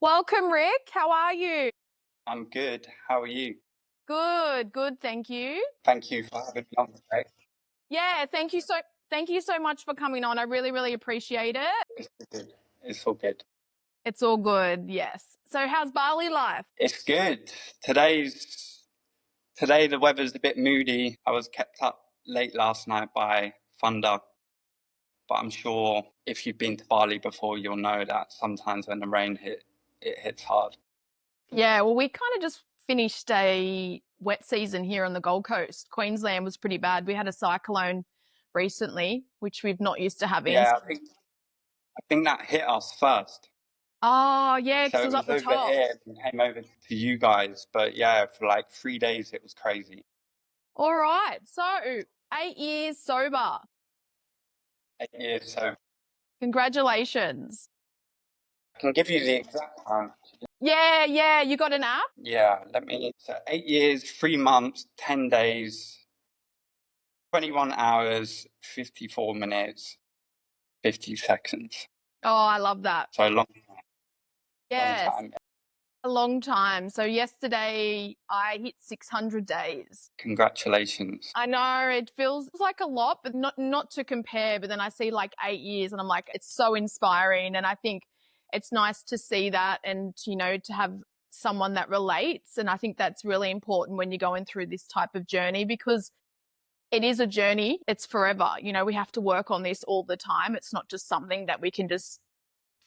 Welcome, Rick. How are you? I'm good. How are you? Good, thank you. Thank you for having me on today. Yeah, thank you so much for coming on. I really appreciate it. It's all good. It's all good. It's all good, yes. So how's Bali life? It's good. Today the weather's a bit moody. I was kept up late last night by thunder, but I'm sure if you've been to Bali before, you'll know that sometimes when the rain it hits hard. Yeah, well, we kind of just finished a wet season here on the Gold Coast. Queensland was pretty bad. We had a cyclone recently, which we've not used to having. Yeah, I think that hit us first. Oh, yeah, because So it it was up was the over top. here and came over to you guys. But yeah, for like 3 days it was crazy. All right, so 8 years sober. 8 years. So Congratulations. I can give you the exact time. Yeah, you got an app? Yeah, so 8 years, 3 months, 10 days, 21 hours, 54 minutes, 50 seconds. Oh, I love that. So long Yes, time. a long time. So yesterday I hit 600 days. Congratulations. I know it feels like a lot, but not to compare. But then I see like 8 years and I'm like, it's so inspiring. And I think it's nice to see that and, to have someone that relates. And I think that's really important when you're going through this type of journey because it is a journey. It's forever. We have to work on this all the time. It's not just something that we can just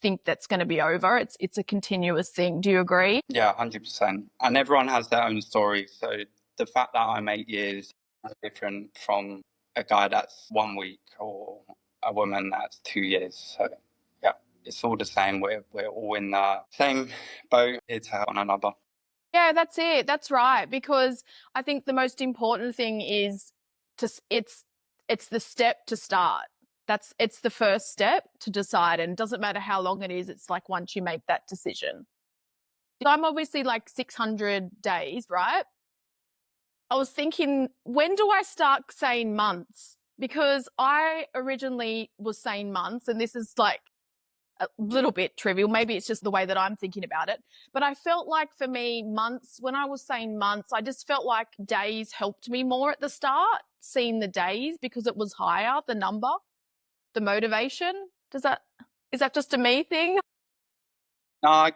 think that's going to be over. It's a continuous thing. Do you agree? Yeah, 100%. And everyone has their own story. So the fact that I'm 8 years is different from a guy that's 1 week or a woman that's 2 years. So yeah, it's all the same. We're all in the same boat here to help one another. Yeah, that's it. That's right. Because I think the most important thing is it's the step to start. It's the first step to decide, and it doesn't matter how long it is. It's like once you make that decision. I'm obviously like 600 days, right? I was thinking, when do I start saying months? Because I originally was saying months, and this is like a little bit trivial. Maybe it's just the way that I'm thinking about it. But I felt like for me, months, when I was saying months, I just felt like days helped me more at the start, seeing the days because it was higher, the number, the motivation. Is that just a me thing? No,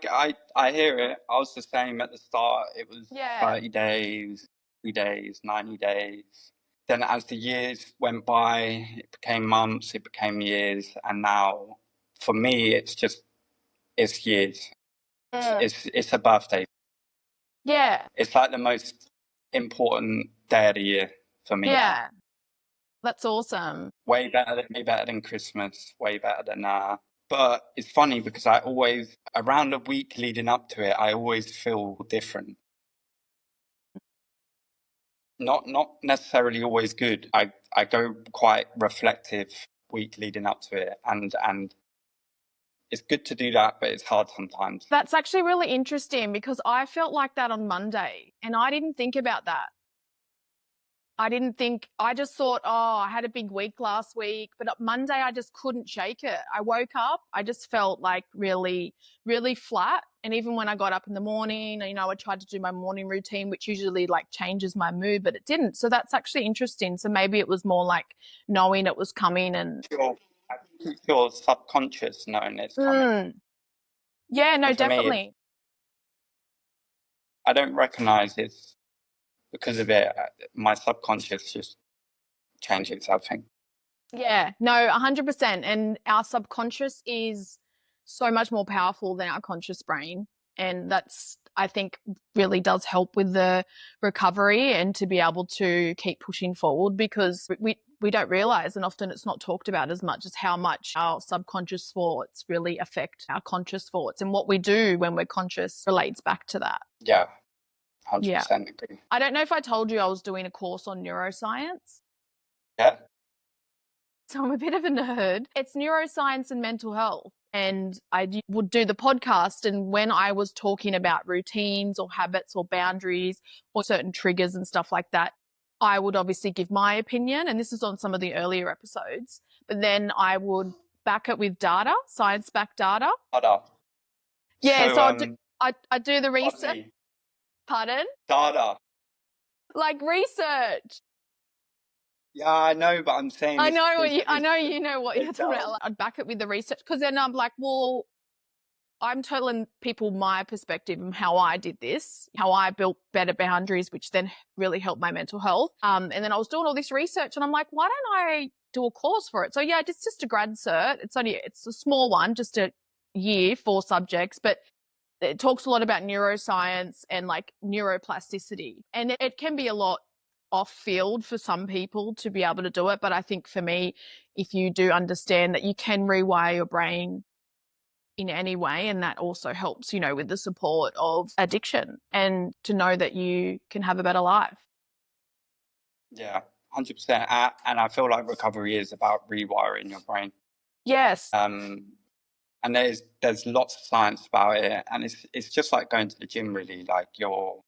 I hear it. I was the same at the start. It was Yeah. 30 days, 3 days, 90 days. Then as the years went by, it became months, it became years. And now for me, it's years. Mm. It's a birthday. Yeah. It's like the most important day of the year for me. Yeah. That's awesome. Way better than Christmas, way better than but it's funny because I always, around the week leading up to it, I always feel different. Not necessarily always good. I go quite reflective week leading up to it, and it's good to do that, but it's hard sometimes. That's actually really interesting because I felt like that on Monday and I didn't think about that. I just thought, oh, I had a big week last week, but on Monday I just couldn't shake it. I woke up, I just felt like really flat. And even when I got up in the morning, I tried to do my morning routine, which usually like changes my mood, but it didn't. So that's actually interesting. So maybe it was more like knowing it was coming and. I think it's your subconscious knowing it's coming. Yeah, no, But for me, definitely. I don't recognize it because of it. My subconscious just changes, I think. Yeah, no, 100%. And our subconscious is so much more powerful than our conscious brain. And that's, I think, really does help with the recovery and to be able to keep pushing forward because we don't realize, and often it's not talked about as much as how much our subconscious thoughts really affect our conscious thoughts. And what we do when we're conscious relates back to that. Yeah, Yeah. 100% agree. I don't know if I told you I was doing a course on neuroscience. Yeah. So I'm a bit of a nerd. It's neuroscience and mental health. And would do the podcast. And when I was talking about routines or habits or boundaries or certain triggers and stuff like that, I would obviously give my opinion. And this is on some of the earlier episodes. But then I would back it with data, science-backed data. Yeah, So, so I do the research. botany, Pardon? data. Like research. Yeah, I know, but I'm saying I know you know what you're it talking does. about. Like, I'd back it with the research because then I'm like, well, I'm telling people my perspective and how I did this, how I built better boundaries, which then really helped my mental health. And then I was doing all this research and I'm like, why don't I do a course for it? So yeah, it's just a grad cert. It's a small one, just a year, 4 subjects, but it talks a lot about neuroscience and like neuroplasticity. And it can be a lot off field for some people to be able to do it. But I think for me, if you do understand that you can rewire your brain in any way, and that also helps, with the support of addiction and to know that you can have a better life. Yeah, 100%. And I feel like recovery is about rewiring your brain. Yes. And there's lots of science about it, and it's just like going to the gym. Really, like you're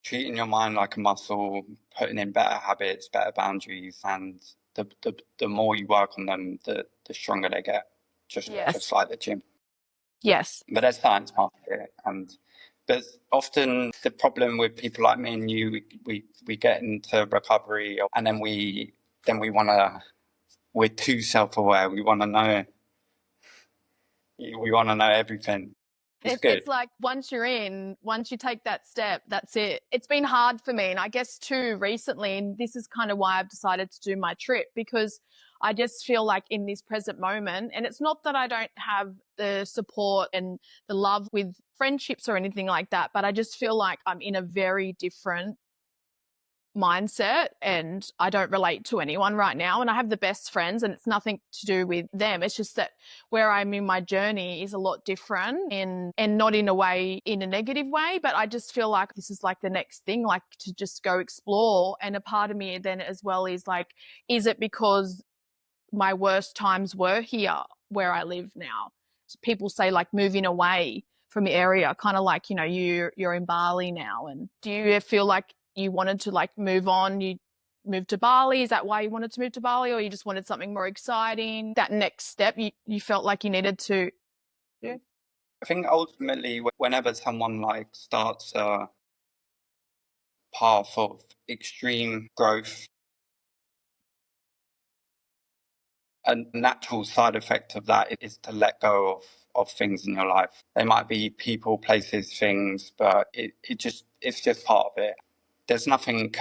treating your mind like a muscle, putting in better habits, better boundaries, and the more you work on them, the stronger they get. Yes. Just like the gym. Yes. But there's science behind it, but often the problem with people like me and you, we get into recovery, and then we're too self-aware. We want to know everything. It's good. It's like once you're in, once you take that step, that's it. It's been hard for me. And I guess too recently, and this is kind of why I've decided to do my trip, because I just feel like in this present moment, and it's not that I don't have the support and the love with friendships or anything like that, but I just feel like I'm in a very different mindset and I don't relate to anyone right now. And I have the best friends and it's nothing to do with them. It's just that where I'm in my journey is a lot different and not in a way, in a negative way, but I just feel like this is like the next thing, like to just go explore. And a part of me then as well is like, is it because my worst times were here where I live now? So people say like moving away from the area, kind of like, you're in Bali now. And do you feel like you wanted to like move on? You moved to Bali. Is that why you wanted to move to Bali, or you just wanted something more exciting? That next step, you felt like you needed to. Yeah. I think ultimately, whenever someone like starts a path of extreme growth, a natural side effect of that is to let go of things in your life. They might be people, places, things, but it's just part of it. There's nothing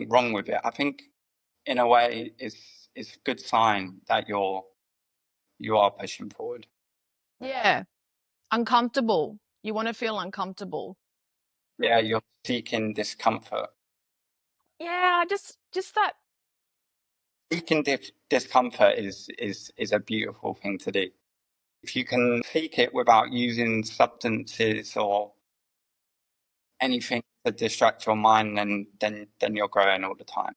wrong with it. I think in a way it's a good sign that you are pushing forward. Yeah, uncomfortable. You want to feel uncomfortable. Yeah, you're seeking discomfort. Yeah, just that. Seeking discomfort is a beautiful thing to do. If you can seek it without using substances or anything to distract your mind, then you're growing all the time.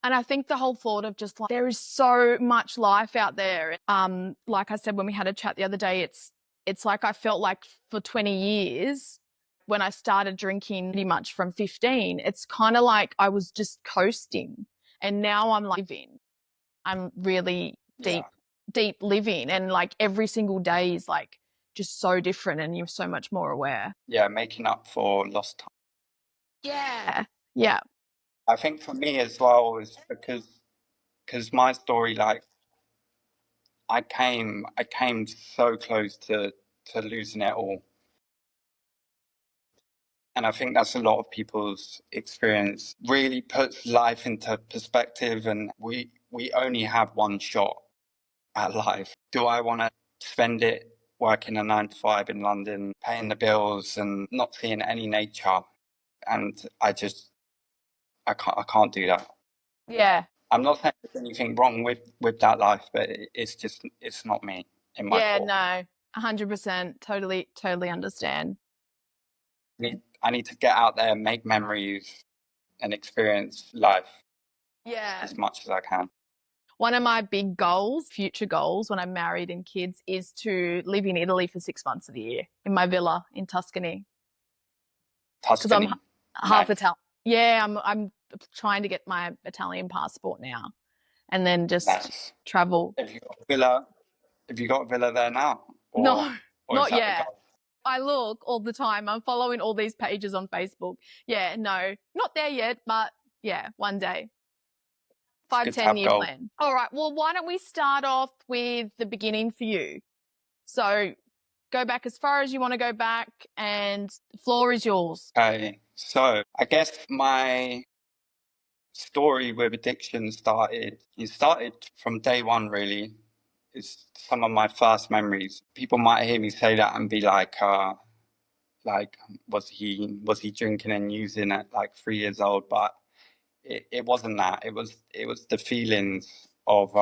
And I think the whole thought of just like there is so much life out there. Like I said when we had a chat the other day, it's like I felt like for 20 years when I started drinking pretty much from 15, it's kind of like I was just coasting. And now I'm like living. I'm really Yeah, deep living. And like every single day is like just so different and you're so much more aware. yeah, making up for lost time. Yeah. Yeah. I think for me as well is because my story, like I came so close to losing it all. And I think that's a lot of people's experience. Really puts life into perspective, and we only have one shot at life. Do I want to spend it working a 9 to 5 in London, paying the bills and not seeing any nature? And I can't do that. Yeah. I'm not saying there's anything wrong with that life, but it's not me in my Yeah. core. No, 100%. Totally understand. I need to get out there, make memories, and experience life Yeah. as much as I can. One of my big goals, future goals when I'm married and kids, is to live in Italy for 6 months of the year in my villa in Tuscany. Because I'm Tuscany, half nice, Italian. Yeah, I'm trying to get my Italian passport now and then just nice. travel. Have you got a villa? Have you got a villa there now, No, Or is Not that the yet. goal? I look all the time. I'm following all these pages on Facebook. Yeah, no, not there yet, but yeah, one day. It's 5, good to 10 have year goals. plan. All right. Well, why don't we start off with the beginning for you? So go back as far as you want to go back, and the floor is yours. Okay, so I guess my story with addiction started from day one, really. It's some of my first memories. People might hear me say that and be like, was he drinking and using at like 3 years old? But it wasn't that. It was the feelings of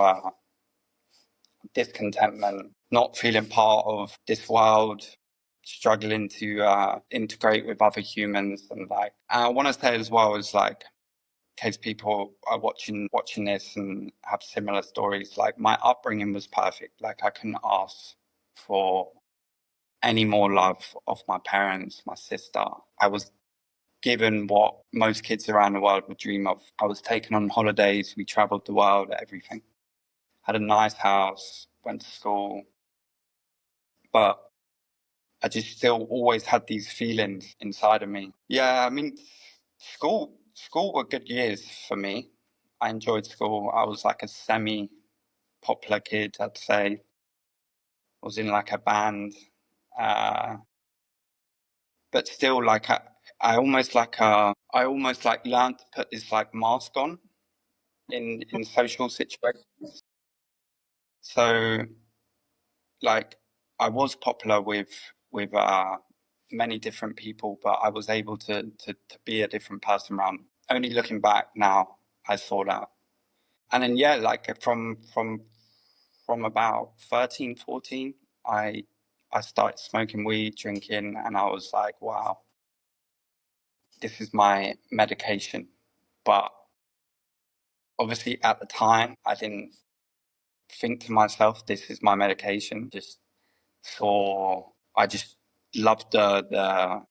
discontentment, not feeling part of this world, struggling to integrate with other humans, and like I want to say as well is like, in case people are watching this and have similar stories, like my upbringing was perfect. Like I couldn't ask for any more love of my parents, my sister. I was given what most kids around the world would dream of. I was taken on holidays. We traveled the world, everything. Had a nice house, went to school, but I just still always had these feelings inside of me. Yeah, I mean, school were good years for me. I enjoyed school. I was like a semi-popular kid, I'd say. I was in like a band, uh, but still, like I almost like learned to put this like mask on in social situations. So like I was popular with many different people, but I was able to be a different person around. Only looking back now, I saw that. And then yeah, like from about 13, 14, I started smoking weed, drinking, and I was like, wow, this is my medication. But obviously at the time I didn't think to myself, this is my medication. Just saw I just loved the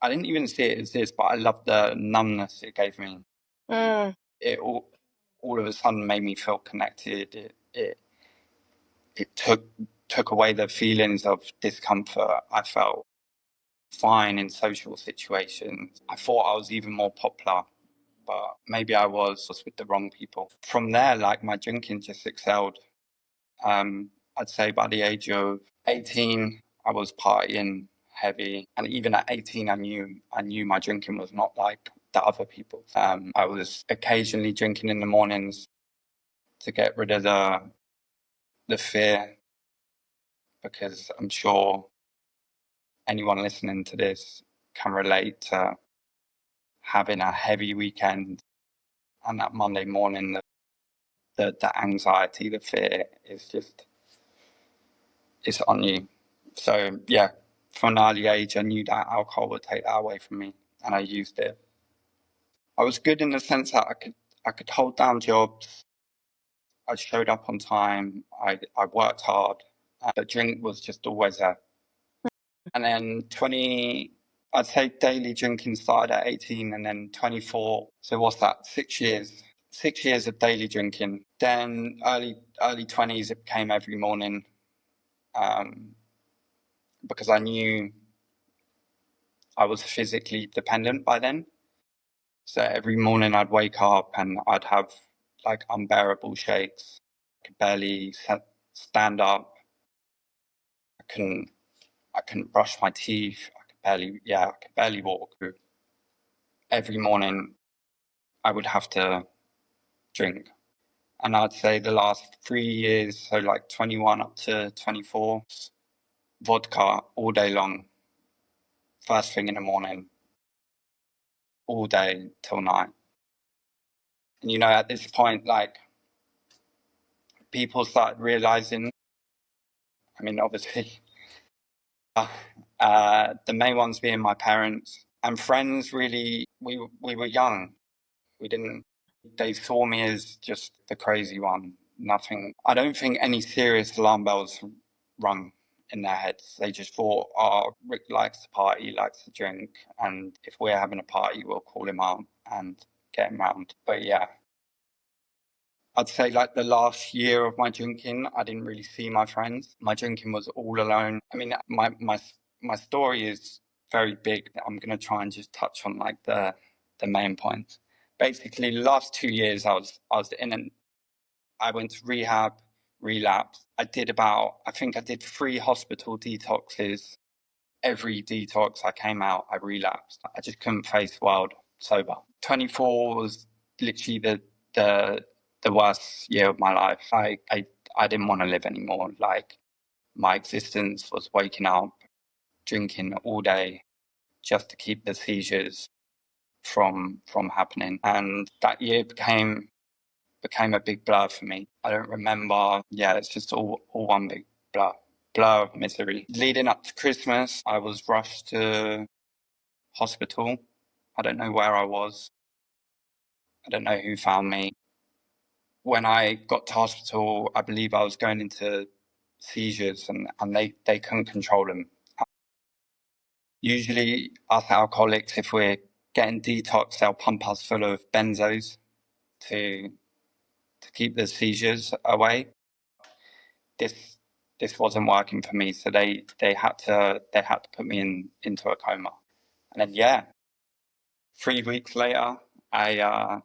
I didn't even see it as this, but I loved the numbness it gave me. It all of a sudden made me feel connected. It took away the feelings of discomfort. I felt fine in social situations. I thought I was even more popular, but maybe I was just with the wrong people. From there, like my drinking just excelled. I'd say by the age of 18, I was partying heavy, and even at 18, I knew my drinking was not like the other people. I was occasionally drinking in the mornings to get rid of the fear, because I'm sure anyone listening to this can relate to having a heavy weekend and that Monday morning, the anxiety, the fear is just, it's on you. So yeah, from an early age, I knew that alcohol would take that away from me, and I used it. I was good in the sense that I could hold down jobs. I showed up on time. I worked hard. The drink was just always there. And then I'd say daily drinking started at 18, and then 24. So what's that? 6 years. 6 years of daily drinking. Then early 20s, it became every morning, because I knew I was physically dependent by then. So every morning I'd wake up and I'd have like unbearable shakes. I could barely stand up. I couldn't. I couldn't brush my teeth. I could barely walk. Every morning I would have to drink. And I'd say the last 3 years, so like 21 up to 24, vodka all day long, first thing in the morning, all day till night. And at this point, like people started realizing, I mean, obviously, the main ones being my parents and friends. Really, we were young. We didn't. They saw me as just the crazy one. Nothing. I don't think any serious alarm bells rung in their heads. They just thought, "Oh, Rick likes to party, likes to drink, and if we're having a party, we'll call him out and get him round." But yeah, I'd say like the last year of my drinking, I didn't really see my friends. My drinking was all alone. I mean, my story is very big. I'm going to try and just touch on like the main points. Basically, the last 2 years, I was in an I went to rehab, relapsed. I think I did 3 hospital detoxes. Every detox I came out, I relapsed. I just couldn't face the world sober. 24 was literally the the worst year of my life. I didn't want to live anymore. Like my existence was waking up, drinking all day just to keep the seizures from happening. And that year became a big blur for me. I don't remember. Yeah, it's just all one big blur of misery. Leading up to Christmas, I was rushed to hospital. I don't know where I was. I don't know who found me. When I got to hospital, I believe I was going into seizures and they couldn't control them. Usually, us alcoholics, if we're getting detox, they'll pump us full of benzos to keep the seizures away. This this wasn't working for me, so they had to put me into a coma. And then yeah, 3 weeks later, I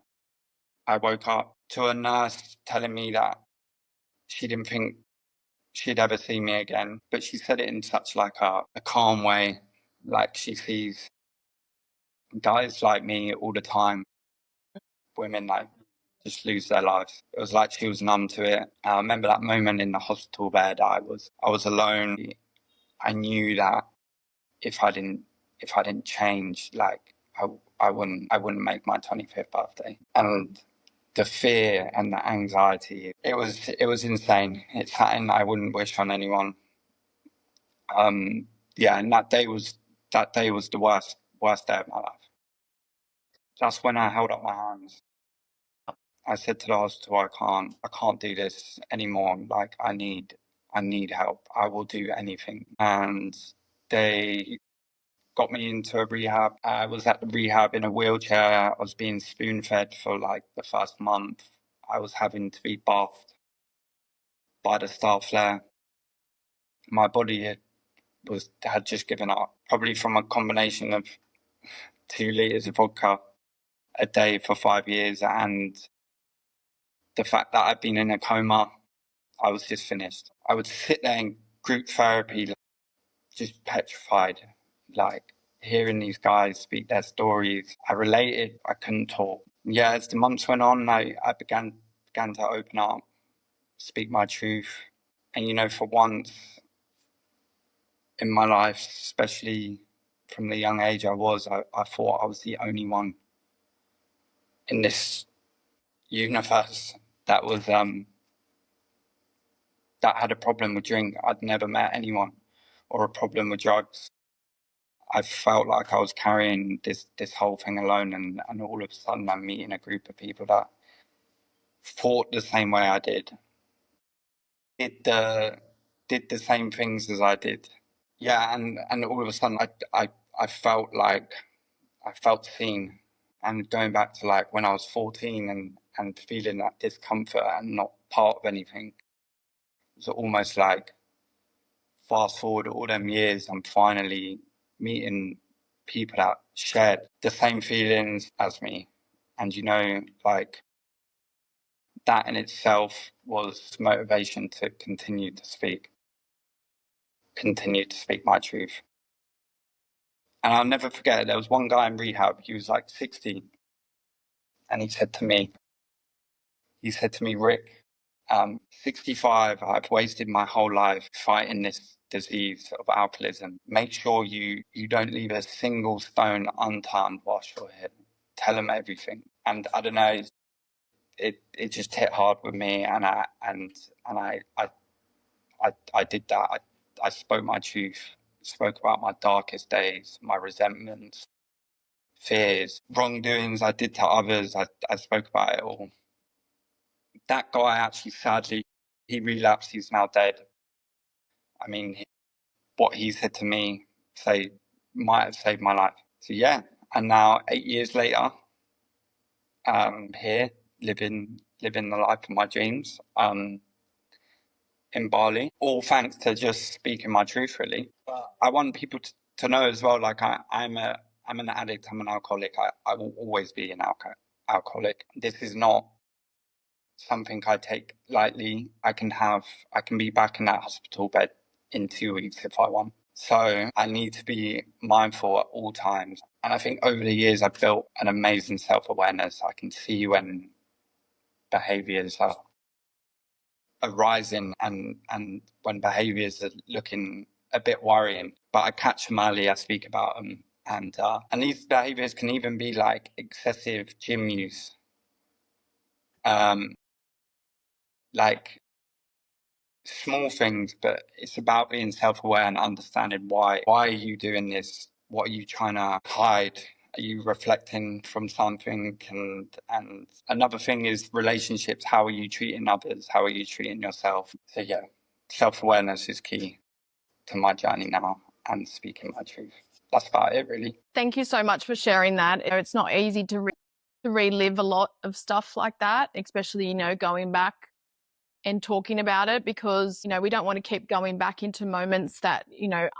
woke up to a nurse telling me that she didn't think she'd ever see me again, but she said it in such like a calm way, like she sees guys like me all the time, women like just lose their lives. It was like she was numb to it. I remember that moment in the hospital bed. I was alone. I knew that if I didn't change, like I wouldn't make my 25th birthday. And the fear and the anxiety, it was insane. It's something I wouldn't wish on anyone. Yeah, and that day was the worst day of my life. That's when I held up my hands. I said to the hospital, I can't do this anymore. Like I need help. I will do anything. And they got me into a rehab. I was at the rehab in a wheelchair. I was being spoon fed for like the first month. I was having to be bathed by the staff there. My body had just given up, probably from a combination of 2 liters of vodka a day for 5 years and the fact that I'd been in a coma. I was just finished. I would sit there in group therapy, like, just petrified, like hearing these guys speak their stories. I related. I couldn't talk. Yeah, as the months went on, I began to open up, speak my truth, and for once in my life, especially from the young age I thought I was the only one in this universe that was that had a problem with drink. I'd never met anyone or a problem with drugs. I felt like I was carrying this whole thing alone, and all of a sudden I'm meeting a group of people that thought the same way I did did the same things as I did. Yeah, and all of a sudden I felt like I felt seen. And going back to like when I was 14 and feeling that discomfort and not part of anything, it was almost like fast forward all them years, I'm finally meeting people that shared the same feelings as me. And like that in itself was motivation to continue to speak my truth. And I'll never forget, there was one guy in rehab, he was like 60, and he said to me, Rick, 65, I've wasted my whole life fighting this disease of alcoholism. Make sure you don't leave a single stone unturned whilst you're here. Tell them everything. And I don't know, it just hit hard with me, and I did that. I spoke my truth, spoke about my darkest days, my resentments, fears, wrongdoings I did to others. I spoke about it all. That guy actually, sadly, he relapsed. He's now dead. I mean, what he said to me might have saved my life. So yeah, and now 8 years later, here living the life of my dreams in Bali, all thanks to just speaking my truth, really. But I want people to know as well, like I'm an addict, I'm an alcoholic, I will always be an alcoholic. This is not something I take lightly. I can be back in that hospital bed in 2 weeks if I want. So I need to be mindful at all times. And I think over the years, I've built an amazing self-awareness. I can see when behaviors are arising and when behaviors are looking a bit worrying. But I catch them early, I speak about them. And these behaviors can even be like excessive gym use. Like small things, but it's about being self-aware and understanding why are you doing this? What are you trying to hide? Are you reflecting from something? And another thing is relationships. How are you treating others? How are you treating yourself? So yeah, self-awareness is key to my journey now and speaking my truth. That's about it, really. Thank you so much for sharing that. It's not easy to relive a lot of stuff like that, especially, going back and talking about it, because, we don't want to keep going back into moments that,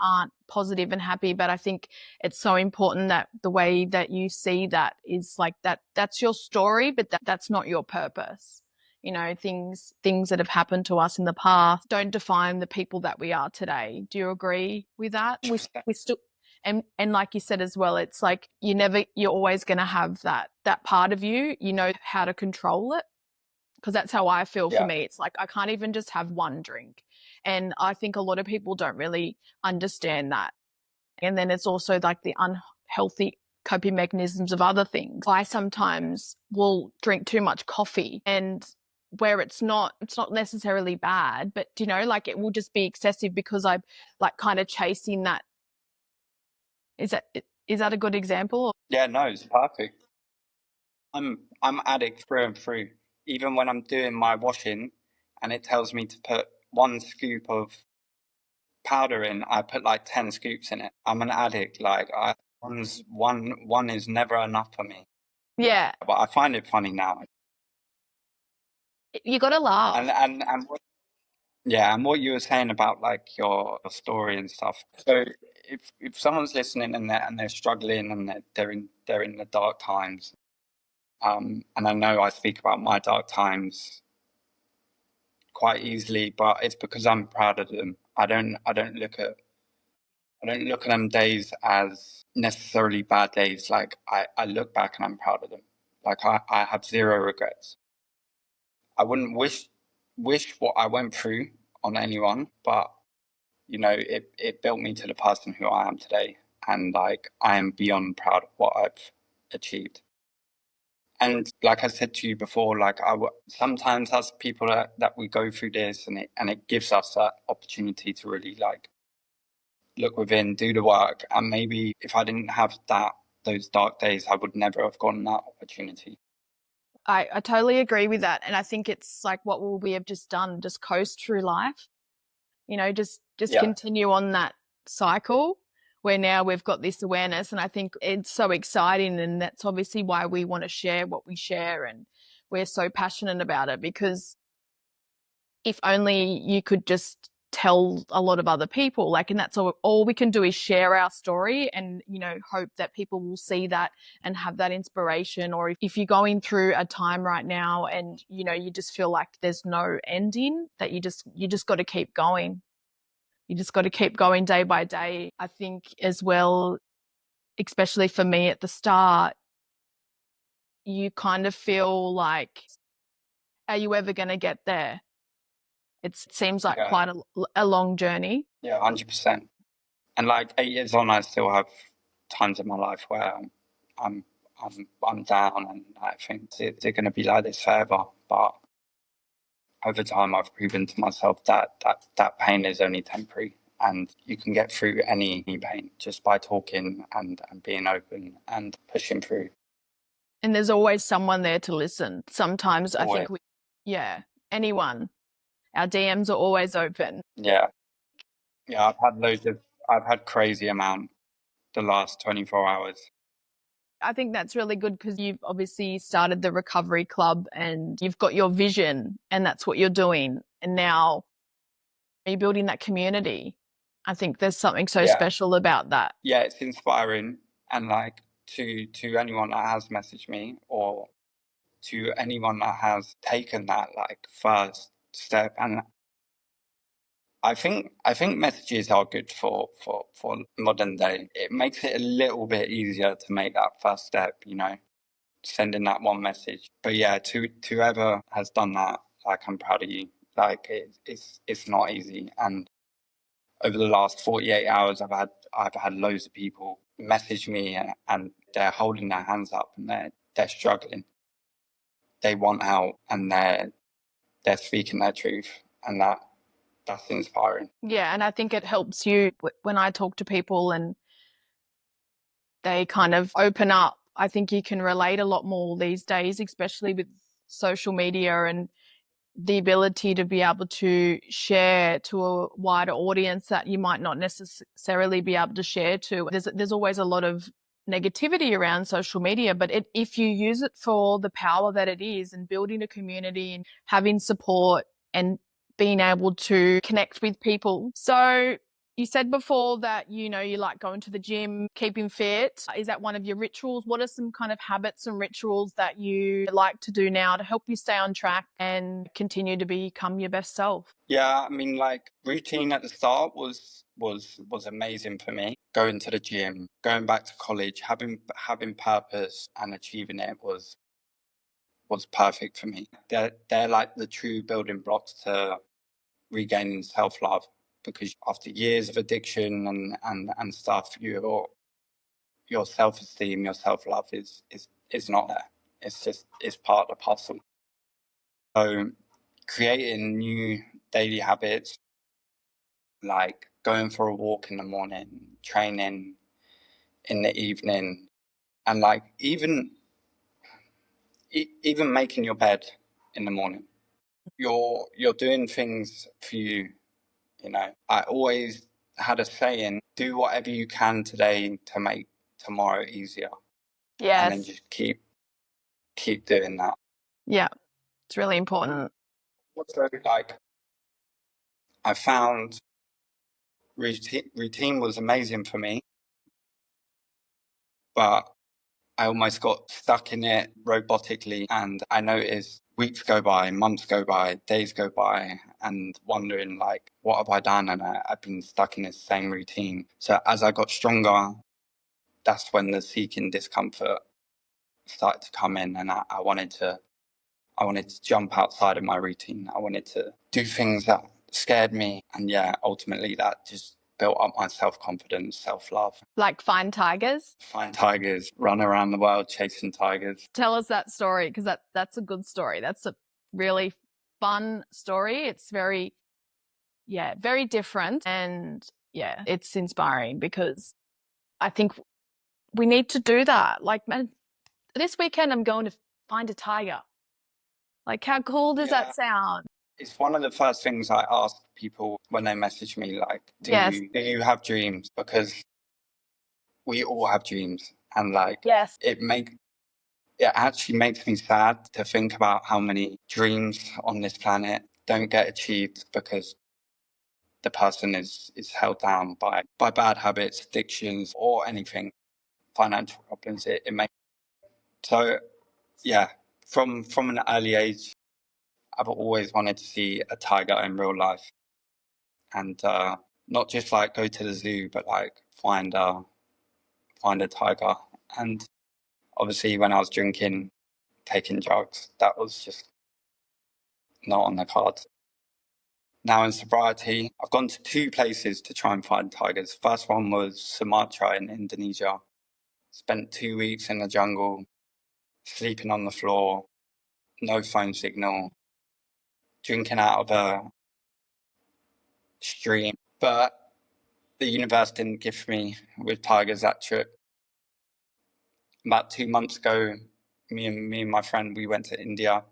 aren't positive and happy. But I think it's so important that the way that you see that is like that's your story, but that's not your purpose. Things that have happened to us in the past don't define the people that we are today. Do you agree with that? We still, and like you said as well, it's like you're always going to have that part of you, how to control it. Because that's how I feel for me. It's like I can't even just have one drink. And I think a lot of people don't really understand that. And then it's also like the unhealthy coping mechanisms of other things. I sometimes will drink too much coffee, and where it's not necessarily bad, but like it will just be excessive because I'm like kind of chasing that. Is that a good example? Yeah, no, it's perfect. I'm addict through and through. Even when I'm doing my washing and it tells me to put 1 scoop of powder in, I put like 10 scoops in it. I'm an addict. Like one is never enough for me. Yeah. But I find it funny now. You got to laugh. And and what you were saying about like your story and stuff. So if someone's listening and they're struggling and they're in the dark times, and I know I speak about my dark times quite easily, but it's because I'm proud of them. I don't look at them days as necessarily bad days. Like I look back and I'm proud of them. Like I have zero regrets. I wouldn't wish what I went through on anyone, but it built me to the person who I am today. And like I am beyond proud of what I've achieved. And like I said to you before, like sometimes as people that we go through this, and it gives us that opportunity to really like look within, do the work, and maybe if I didn't have those dark days, I would never have gotten that opportunity. I totally agree with that. And I think it's like, what will we have just done? Just coast through life, just continue on that cycle where now we've got this awareness. And I think it's so exciting. And that's obviously why we want to share what we share. And we're so passionate about it, because if only you could just tell a lot of other people, like, and that's all we can do is share our story and, hope that people will see that and have that inspiration. Or if you're going through a time right now and, you just feel like there's no ending, that you just got to keep going. You just got to keep going day by day. I think as well, especially for me at the start, you kind of feel like, are you ever going to get there? It seems like quite a long journey. Yeah, 100%. And like 8 years on, I still have times in my life where I'm down, and I think they're going to be like this forever. But over time, I've proven to myself that pain is only temporary, and you can get through any pain just by talking and being open and pushing through. And there's always someone there to listen. Sometimes Always. I think anyone. Our DMs are always open. Yeah. I've had crazy amount the last 24 hours. I think that's really good because you've obviously started the recovery club and you've got your vision and that's what you're doing. And now you're building that community. I think there's something so special about that. Yeah, it's inspiring. And like to anyone that has messaged me or to anyone that has taken that like first step, and I think messages are good for modern day. It makes it a little bit easier to make that first step, sending that one message. But yeah, to whoever has done that, like I'm proud of you. Like it's not easy. And over the last 48 hours, I've had loads of people message me and they're holding their hands up and they're struggling. They want help and they're speaking their truth, and that's inspiring. Yeah, and I think it helps you when I talk to people and they kind of open up. I think you can relate a lot more these days, especially with social media and the ability to be able to share to a wider audience that you might not necessarily be able to share to. There's always a lot of negativity around social media, but if you use it for the power that it is and building a community and having support and being able to connect with people. So you said before that, you like going to the gym, keeping fit. Is that one of your rituals? What are some kind of habits and rituals that you like to do now to help you stay on track and continue to become your best self? Yeah, I mean, like routine at the start was amazing for me. Going to the gym, going back to college, having purpose and achieving it was perfect for me. They're like the true building blocks to regaining self-love, because after years of addiction and stuff, your self-esteem, your self-love is not there. It's part of the puzzle. So creating new daily habits, like going for a walk in the morning, training in the evening, and like even making your bed in the morning. You're doing things for you. I always had a saying: do whatever you can today to make tomorrow easier, and then Yes. just keep doing that. Yeah, it's really important. Also, like I found routine was amazing for me, but I almost got stuck in it robotically, and I noticed weeks go by, months go by, days go by, and wondering like, what have I done? And I've been stuck in this same routine. So as I got stronger, that's when the seeking discomfort started to come in, and I wanted to jump outside of my routine. I wanted to do things that scared me, and yeah, ultimately that just built up my self-confidence, self-love. Like find tigers. Find tigers, run around the world chasing tigers. Tell us that story because that's a good story. That's a really fun story. It's very very different and it's inspiring because I think we need to do that. Like, man, this weekend I'm going to find a tiger. Like, how cool does that sound? It's one of the first things I ask people when they message me, like, Yes. do you have dreams? Because we all have dreams, and like Yes. it actually makes me sad to think about how many dreams on this planet don't get achieved because the person is held down by bad habits, addictions, or anything, financial problems. It makes so yeah. From an early age, I've always wanted to see a tiger in real life, and not just like go to the zoo, but like find a tiger. And obviously, when I was drinking, taking drugs, that was just not on the cards. Now in sobriety, I've gone to two places to try and find tigers. First one was Sumatra in Indonesia. Spent 2 weeks in the jungle, sleeping on the floor, no phone signal, drinking out of a stream. But the universe didn't gift me with tigers that trip. About 2 months ago, me and my friend, we went to India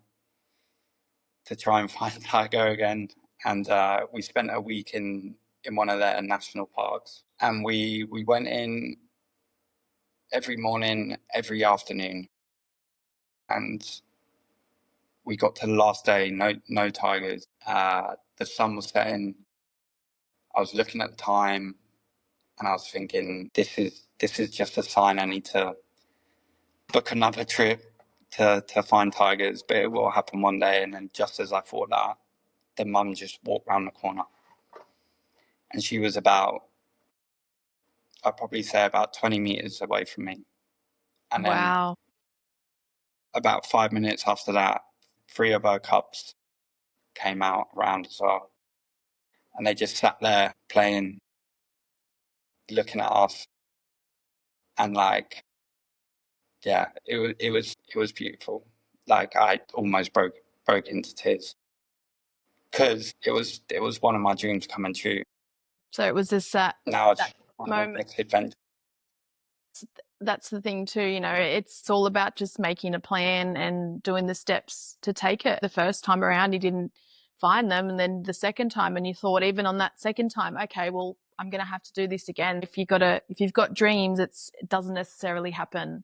to try and find a tiger again, and we spent a week in one of their national parks. And we went in every morning, every afternoon. And we got to the last day, no tigers. The sun was setting. I was looking at the time and I was thinking, this is just a sign I need to book another trip to find tigers, but it will happen one day. And then just as I thought that, the mum just walked round the corner. And she was about, I'd probably say about 20 meters away from me. And then Wow. about 5 minutes after that, 3 of her cubs came out around as well. And they just sat there playing, looking at us. And like, yeah, it was beautiful. Like I almost broke into tears because it was one of my dreams coming true. So it was just that Now it's that on the moment. next adventure. That's the thing too, you know, it's all about just making a plan and doing the steps to take it. The first time around, you didn't find them. And then the second time, and you thought even on that second time, okay, well, I'm going to have to do this again. If you've got dreams, it doesn't necessarily happen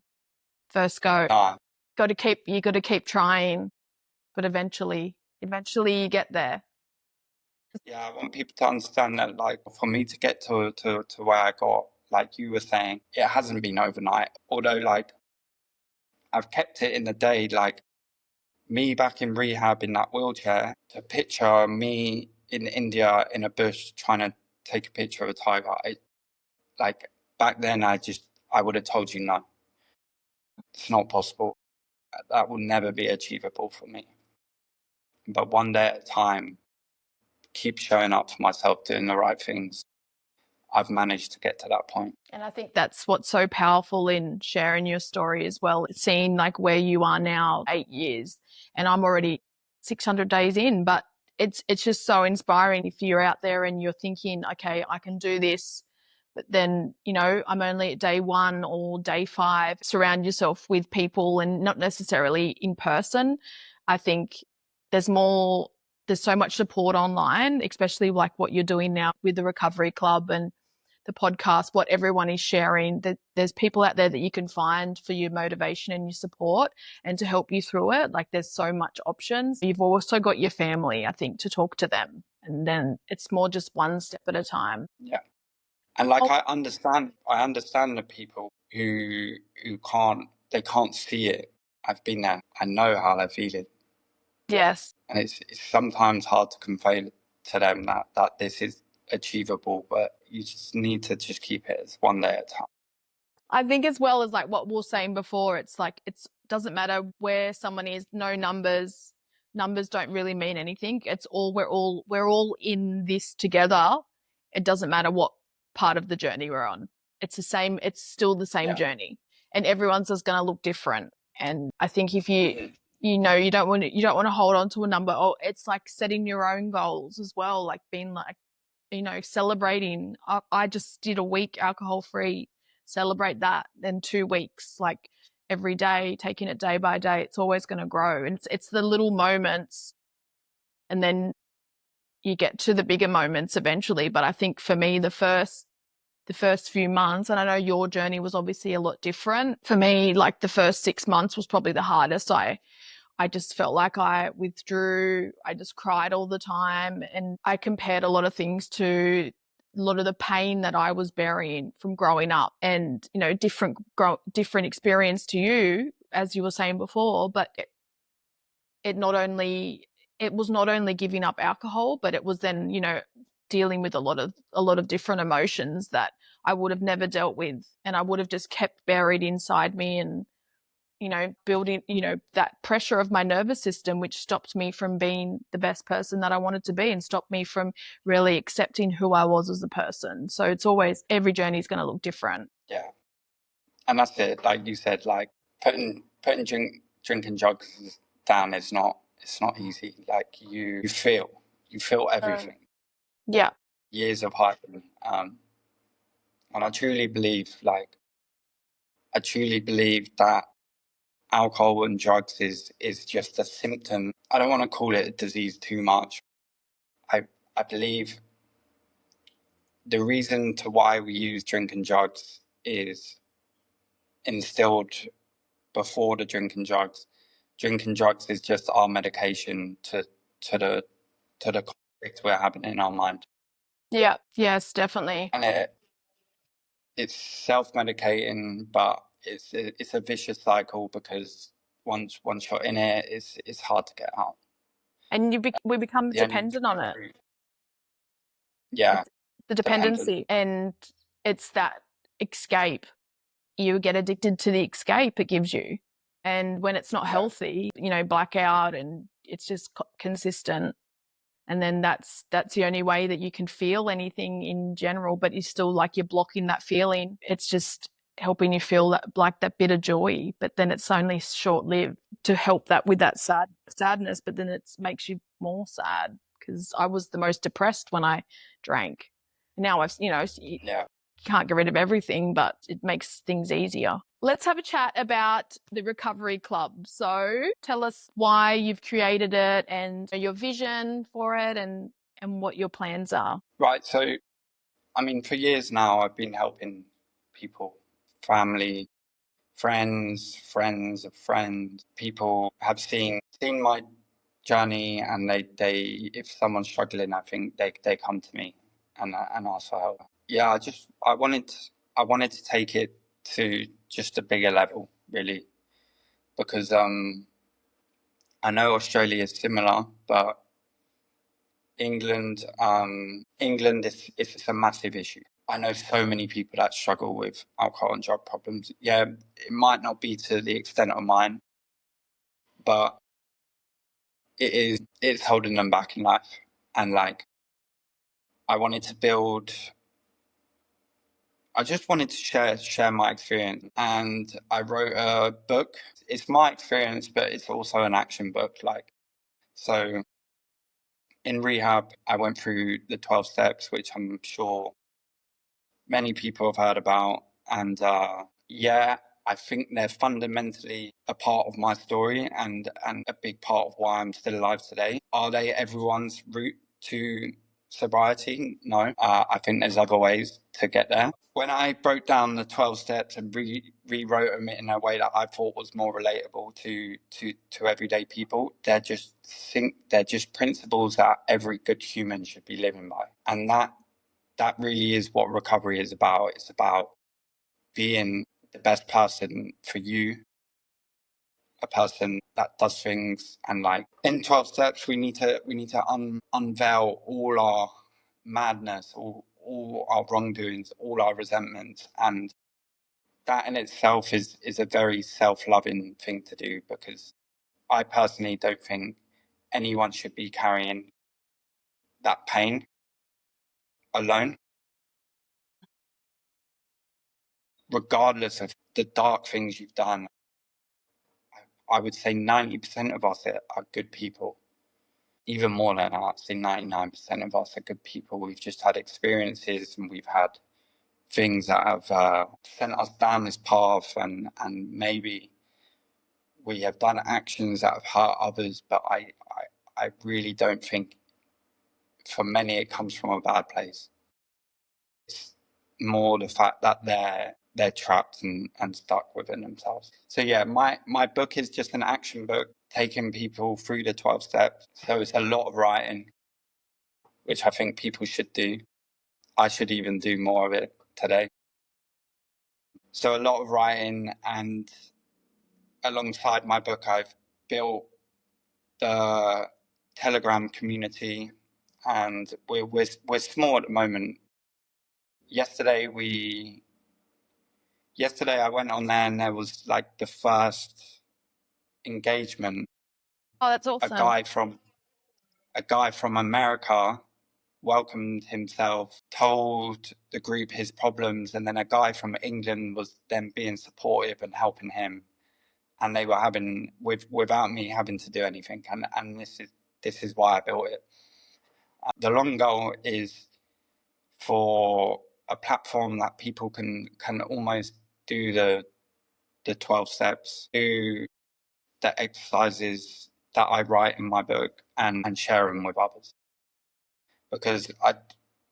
first go. No, You got to keep trying, but eventually you get there. yeah, I want people to understand that, like, for me to get to where I got, like you were saying, it hasn't been overnight. Although, like, I've kept it in the day, like, me back in rehab in that wheelchair, to picture me in India in a bush trying to take a picture of a tiger. Like, back then, I would have told you no, it's not possible. That will never be achievable for me. But one day at a time, keep showing up for myself, doing the right things. I've managed to get to that point. And I think that's what's so powerful in sharing your story as well. Seeing like where you are now, 8 years, and I'm already 600 days in, but it's just so inspiring if you're out there and you're thinking, okay, I can do this, but then, you know, I'm only at day 1 or day 5. Surround yourself with people and not necessarily in person. I think there's more, there's so much support online, especially like what you're doing now with the Recovery Club and the podcast, what everyone is sharing, that there's people out there that you can find for your motivation and your support and to help you through it. Like there's so much options. You've also got your family, I think, to talk to them. And then it's more just one step at a time. Yeah. And like I understand the people who can't see it. I've been there. I know how they're feeling. Yes. And it's sometimes hard to convey to them that this is achievable, but you just need to just keep it as one day at a time. I think as well as like what we were saying before, it's like it's doesn't matter where someone is, no numbers. Numbers don't really mean anything. It's all we're all in this together. It doesn't matter what part of the journey we're on. It's still the same journey. And everyone's just gonna look different. And I think if you know you don't want to hold on to a number, or it's like setting your own goals as well, like being like, you know, celebrating. I just did a week alcohol free, celebrate that. Then 2 weeks, like every day, taking it day by day. It's always going to grow. And it's the little moments. And then you get to the bigger moments eventually. But I think for me, the first few months, and I know your journey was obviously a lot different. For me, like the first 6 months was probably the hardest. I just felt like I withdrew. I just cried all the time. And I compared a lot of things to a lot of the pain that I was burying from growing up, and, you know, different experience to you, as you were saying before. But it was not only giving up alcohol, but it was then, you know, dealing with a lot of different emotions that I would have never dealt with, and I would have just kept buried inside me. And, you know, building, you know, that pressure of my nervous system, which stopped me from being the best person that I wanted to be and stopped me from really accepting who I was as a person. So it's always, every journey is going to look different. Yeah. And that's it. Like you said, like putting drinking drugs down is not, it's not easy. Like you feel everything. Yeah. Years of hiding. And I truly believe that alcohol and drugs is just a symptom. I don't want to call it a disease too much. I believe the reason to why we use drink and drugs is instilled before the drinking drugs. Drinking drugs is just our medication to the conflict we're having in our mind. Yeah. Yes, definitely. And it's self-medicating, but it's a vicious cycle, because once you're in it, it's hard to get out. And we become The only dependent on it. Yeah, It's the dependent. dependency, and it's that escape. You get addicted to the escape it gives you. And when it's not healthy, blackout, and it's just consistent. And then that's the only way that you can feel anything in general, but you're still like you're blocking that feeling. It's just helping you feel that, like, that bit of joy, but then it's only short-lived to help that with that sadness, but then it makes you more sad, because I was the most depressed when I drank. Now you can't get rid of everything, but it makes things easier. Let's have a chat about the Recovery Club. So tell us why you've created it, and your vision for it, and what your plans are. Right. So, I mean, for years now, I've been helping people, family, friends of friends. People have seen my journey, and they if someone's struggling, I think they come to me and ask for help. Yeah, I wanted to take it to just a bigger level, really, because I know Australia is similar, but England is a massive issue. I know so many people that struggle with alcohol and drug problems. Yeah, it might not be to the extent of mine, but it's holding them back in life. And like, I just wanted to share my experience, and I wrote a book. It's my experience, but it's also an action book. Like, so in rehab, I went through the 12 steps, which I'm sure many people have heard about. And yeah, I think they're fundamentally a part of my story, and a big part of why I'm still alive today. Are they everyone's route to sobriety? No. I think there's other ways to get there. When I broke down the 12 steps and rewrote them in a way that I thought was more relatable to everyday people, they're just principles that every good human should be living by. And that really is what recovery is about. It's about being the best person for you, a person that does things. And like, in 12 steps, we need to unveil all our madness, all our wrongdoings, all our resentments. And that in itself is a very self-loving thing to do, because I personally don't think anyone should be carrying that pain alone, regardless of the dark things you've done. I would say 90% of us are good people. Even more than that, I'd say 99% of us are good people. We've just had experiences, and we've had things that have sent us down this path, and maybe we have done actions that have hurt others, but I really don't think for many it comes from a bad place. It's more the fact that they're trapped and stuck within themselves. So yeah, my book is just an action book, taking people through the 12 steps. So it's a lot of writing, which I think people should do. I should even do more of it today. So a lot of writing, and alongside my book, I've built the Telegram community, and we're small at the moment. Yesterday I went on there, and there was like the first engagement. Oh, that's A awesome. guy from America welcomed himself, told the group his problems, and then a guy from England was then being supportive and helping him. And they were having without me having to do anything. And this is why I built it. The long goal is for a platform that people can almost do the 12 steps, do the exercises that I write in my book, and share them with others. Because I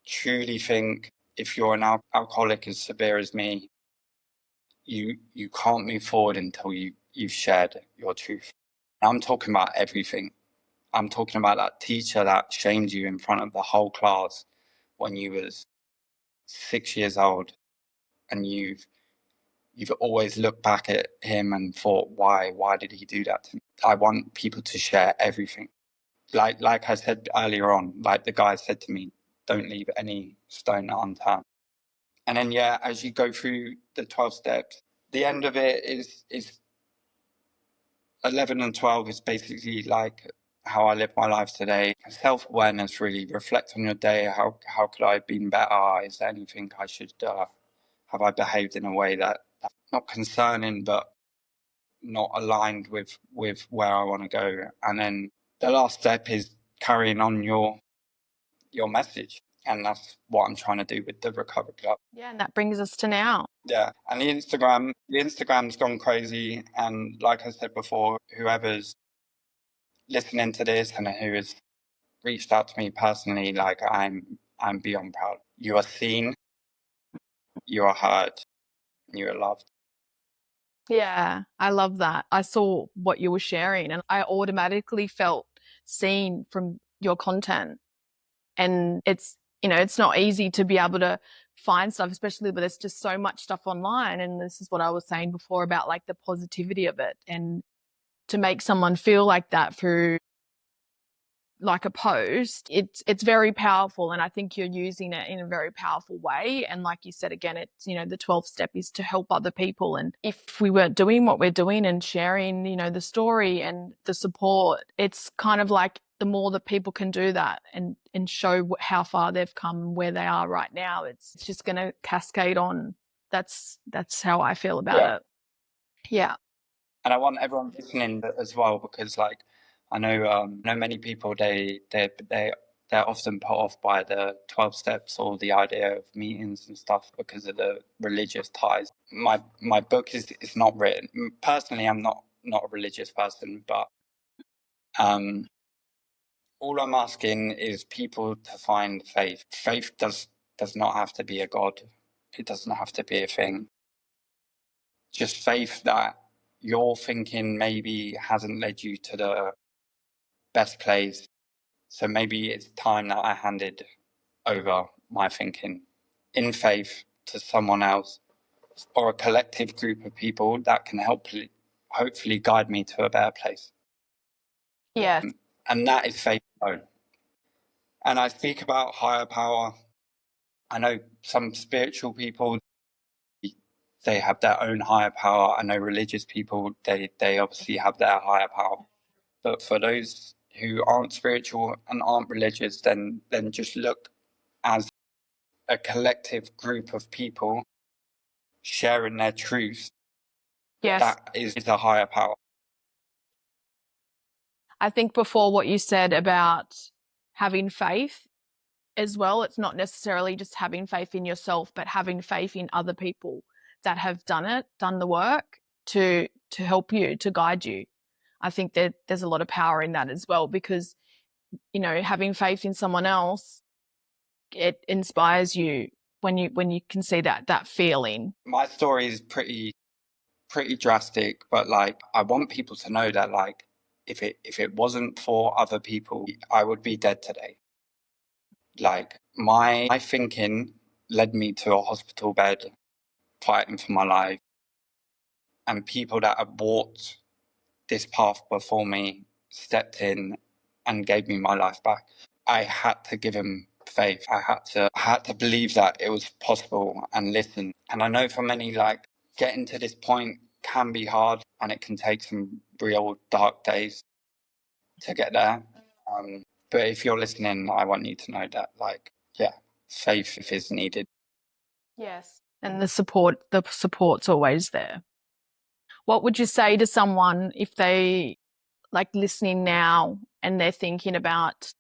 truly think if you're an alcoholic as severe as me, you can't move forward until you've shared your truth. I'm talking about everything. I'm talking about that teacher that shamed you in front of the whole class when you was 6 years old, and you've always looked back at him and thought, why did he do that to me? I want people to share everything. Like I said earlier on, like the guy said to me, don't leave any stone unturned. And then as you go through the 12 steps, the end of it is 11 and 12 is basically like how I live my life today. Self-awareness, really. Reflect on your day. How could I have been better? Is there anything I should have I behaved in a way that's not concerning, but not aligned with where I want to go? And then the last step is carrying on your message. And that's what I'm trying to do with the Recovery Club. Yeah, and that brings us to now. Yeah, and the Instagram's gone crazy. And like I said before, whoever's listening to this and who has reached out to me personally, like I'm beyond proud. You are seen, you are heard, you are loved. Yeah, I love that. I saw what you were sharing and I automatically felt seen from your content. And it's, it's not easy to be able to find stuff, especially when there's just so much stuff online. And this is what I was saying before about like the positivity of it, and to make someone feel like that through like a post, it's very powerful. And I think you're using it in a very powerful way. And like you said, again, it's, the 12th step is to help other people. And if we weren't doing what we're doing and sharing, the story and the support, it's kind of like the more that people can do that and show how far they've come, where they are right now, it's just going to cascade on. That's how I feel about it. Yeah. And I want everyone listening as well, because like I know many people they're often put off by the 12 steps or the idea of meetings and stuff because of the religious ties. My book is not written. Personally, I'm not a religious person, but all I'm asking is people to find faith. Faith does not have to be a god. It doesn't have to be a thing. Just faith that your thinking maybe hasn't led you to the best place. So maybe it's time that I handed over my thinking in faith to someone else or a collective group of people that can hopefully guide me to a better place. Yeah. And that is faith alone. And I speak about higher power. I know some spiritual people, they have their own higher power. I know religious people, they obviously have their higher power. But for those who aren't spiritual and aren't religious, then just look as a collective group of people sharing their truth. Yes. That is a higher power. I think before what you said about having faith as well, it's not necessarily just having faith in yourself, but having faith in other people that have done the work to help you, to guide you. I think that there's a lot of power in that as well, because, having faith in someone else, it inspires you when you can see that feeling. My story is pretty drastic, but like I want people to know that like if it wasn't for other people, I would be dead today. Like my thinking led me to a hospital bed fighting for my life, and people that have walked this path before me stepped in and gave me my life back. I had to give him faith. I had to believe that it was possible and listen. And I know for many, like getting to this point can be hard, and it can take some real dark days to get there. But if you're listening, I want you to know that, like, yeah, faith if is needed. Yes. And the support's always there. What would you say to someone if they like listening now and they're thinking about,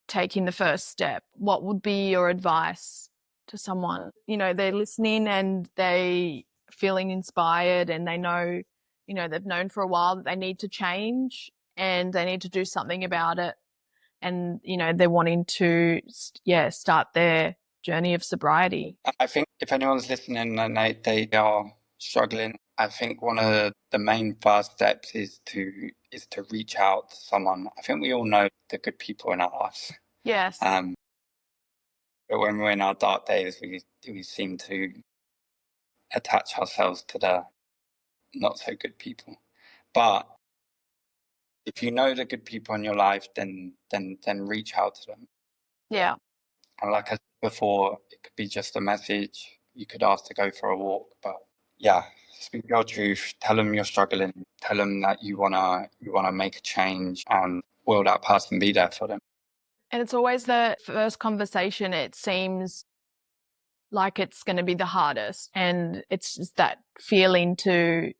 taking the first step? What would be your advice to someone? They're listening and they feeling inspired, and they know, they've known for a while that they need to change and they need to do something about it. And, they're wanting to, start there. journey of sobriety? I think if anyone's listening and they are struggling, I think one of the main first steps is to reach out to someone. I think we all know the good people in our lives. Yes. But when we're in our dark days, we seem to attach ourselves to the not so good people. But if you know the good people in your life, then reach out to them. Yeah. And like I said before, it could be just a message. You could ask to go for a walk, but yeah, speak your truth. Tell them you're struggling. Tell them that you wanna make a change, and will that person be there for them? And it's always the first conversation. It seems like it's going to be the hardest, and it's just that feeling to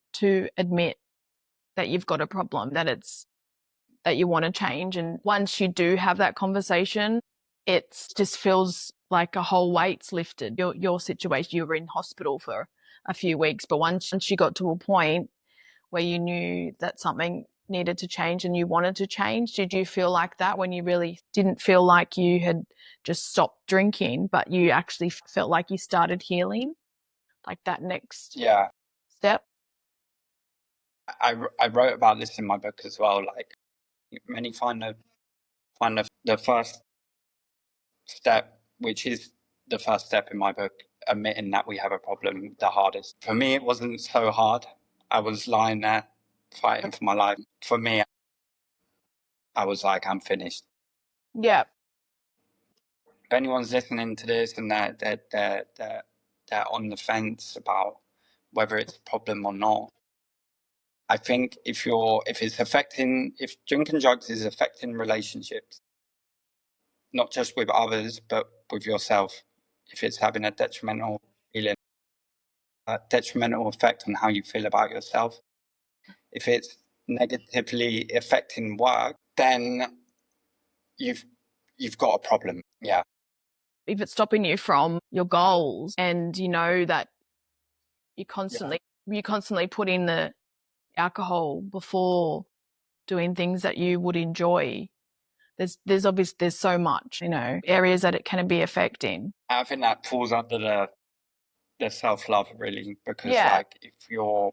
admit that you've got a problem, that you want to change. And once you do have that conversation, it just feels like a whole weight's lifted. Your situation, you were in hospital for a few weeks, but once you got to a point where you knew that something needed to change and you wanted to change, did you feel like that when you really didn't feel like you had just stopped drinking, but you actually felt like you started healing, like that next Yeah, step? I wrote about this in my book as well. Like many find the first step, which is the first step in my book, admitting that we have a problem, the hardest. For me, it wasn't so hard. I was lying there fighting for my life. For me, I was like, I'm finished. Yeah. If anyone's listening to this and they're on the fence about whether it's a problem or not, I think if drinking drugs is affecting relationships, not just with others but with yourself, if it's having a detrimental effect on how you feel about yourself, if it's negatively affecting work, then you've got a problem. Yeah. If it's stopping you from your goals, and you know that you constantly put in the alcohol before doing things that you would enjoy, there's so much, areas that it can be affecting. I think that falls under the self-love really, because Yeah. like if you're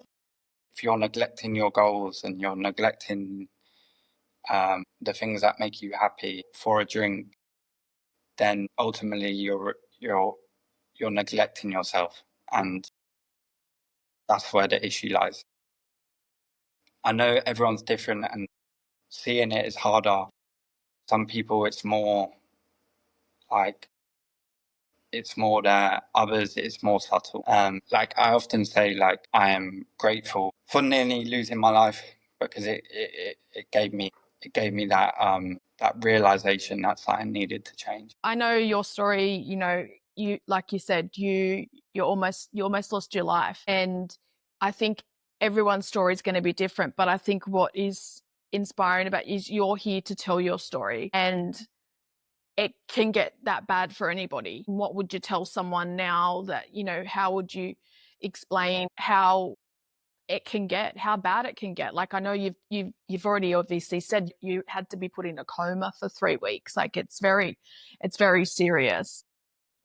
neglecting your goals and you're neglecting the things that make you happy for a drink, then ultimately you're neglecting yourself, and that's where the issue lies. I know everyone's different, and seeing it is harder. Some people it's more like it's more there. Others it's more subtle. Like I often say, like I am grateful for nearly losing my life, because it gave me that that realization that something needed to change. I know your story. You, like you said, you almost lost your life, and I think everyone's story is going to be different. But I think what is inspiring about is you're here to tell your story, and it can get that bad for anybody. What would you tell someone now that, how would you explain how how bad it can get? Like, I know you've already obviously said you had to be put in a coma for 3 weeks. Like, it's very serious.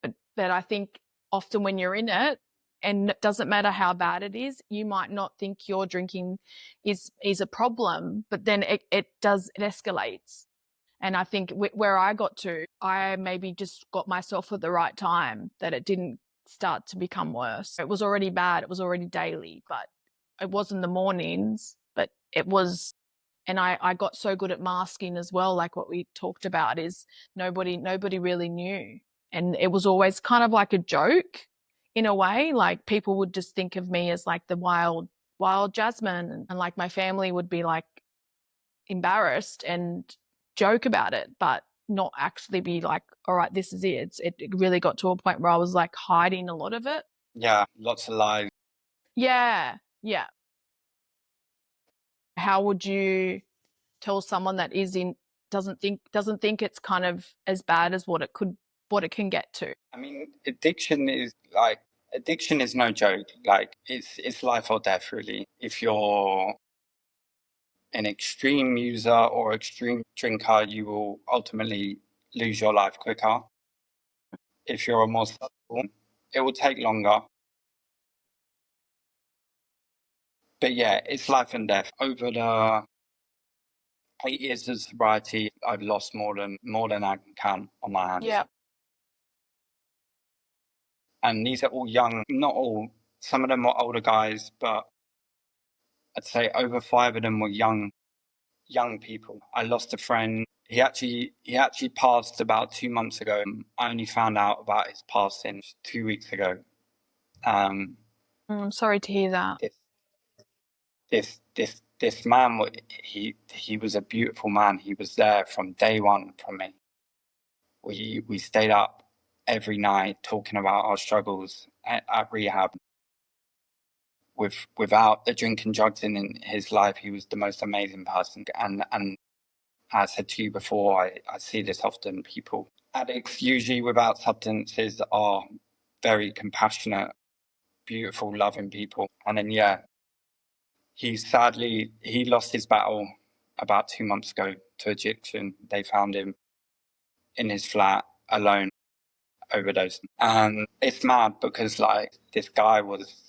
But I think often when you're in it, and it doesn't matter how bad it is, you might not think your drinking is a problem, but then it escalates. And I think where I got to, I maybe just got myself at the right time, that it didn't start to become worse. It was already bad. It was already daily, but it was in the mornings, but it was, and I got so good at masking as well. Like what we talked about is nobody really knew. And it was always kind of like a joke in a way. Like people would just think of me as like the wild Jasmine, and like my family would be like embarrassed and joke about it, but not actually be like, all right, this is it. It really got to a point where I was like hiding a lot of it. Yeah, lots of lies. Yeah. Yeah. How would you tell someone that doesn't think it's kind of as bad as what it can get to? I mean, addiction is no joke. Like it's life or death really. If you're an extreme user or extreme drinker, you will ultimately lose your life quicker. If you're a more subtle, it will take longer. But yeah, it's life and death. Over the 8 years of sobriety, I've lost more than I can count on my hands. Yeah. And these are all young, not all, some of them were older guys, but I'd say over 5 of them were young people. I lost a friend. He actually passed about 2 months ago. I only found out about his passing 2 weeks ago. I'm sorry to hear that. This man, he was a beautiful man. He was there from day one from me. We stayed up every night talking about our struggles at rehab. Without the drinking drugs in his life, he was the most amazing person. And as I said to you before, I see this often. People, addicts usually without substances, are very compassionate, beautiful, loving people. And then he lost his battle about 2 months ago to addiction. They found him in his flat alone, overdosed. And it's mad because like this guy was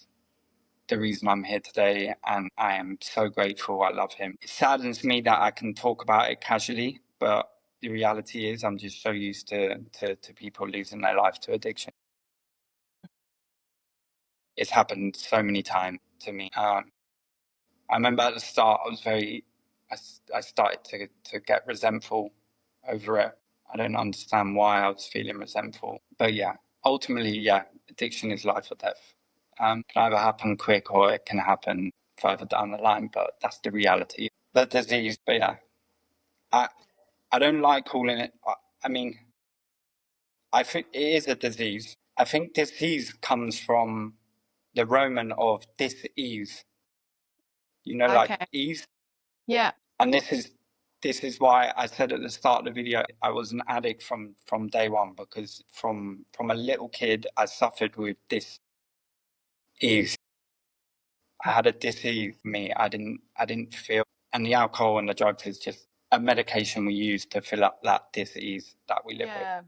the reason I'm here today, and I am so grateful. I love him. It saddens me that I can talk about it casually, but the reality is I'm just so used to people losing their life to addiction. It's happened so many times to me. I remember at the start I started to get resentful over it. I don't understand why I was feeling resentful. But ultimately, addiction is life or death. Can either happen quick or it can happen further down the line, but that's the reality. The disease, but I don't like calling it, I mean, I think it is a disease. I think disease comes from the Roman of dis-ease, like Okay. ease. Yeah. And this is why I said at the start of the video I was an addict from day one, because from a little kid I suffered with dis ease. I had a dis-ease me. I didn't feel, and the alcohol and the drugs is just a medication we use to fill up that dis-ease that we live with.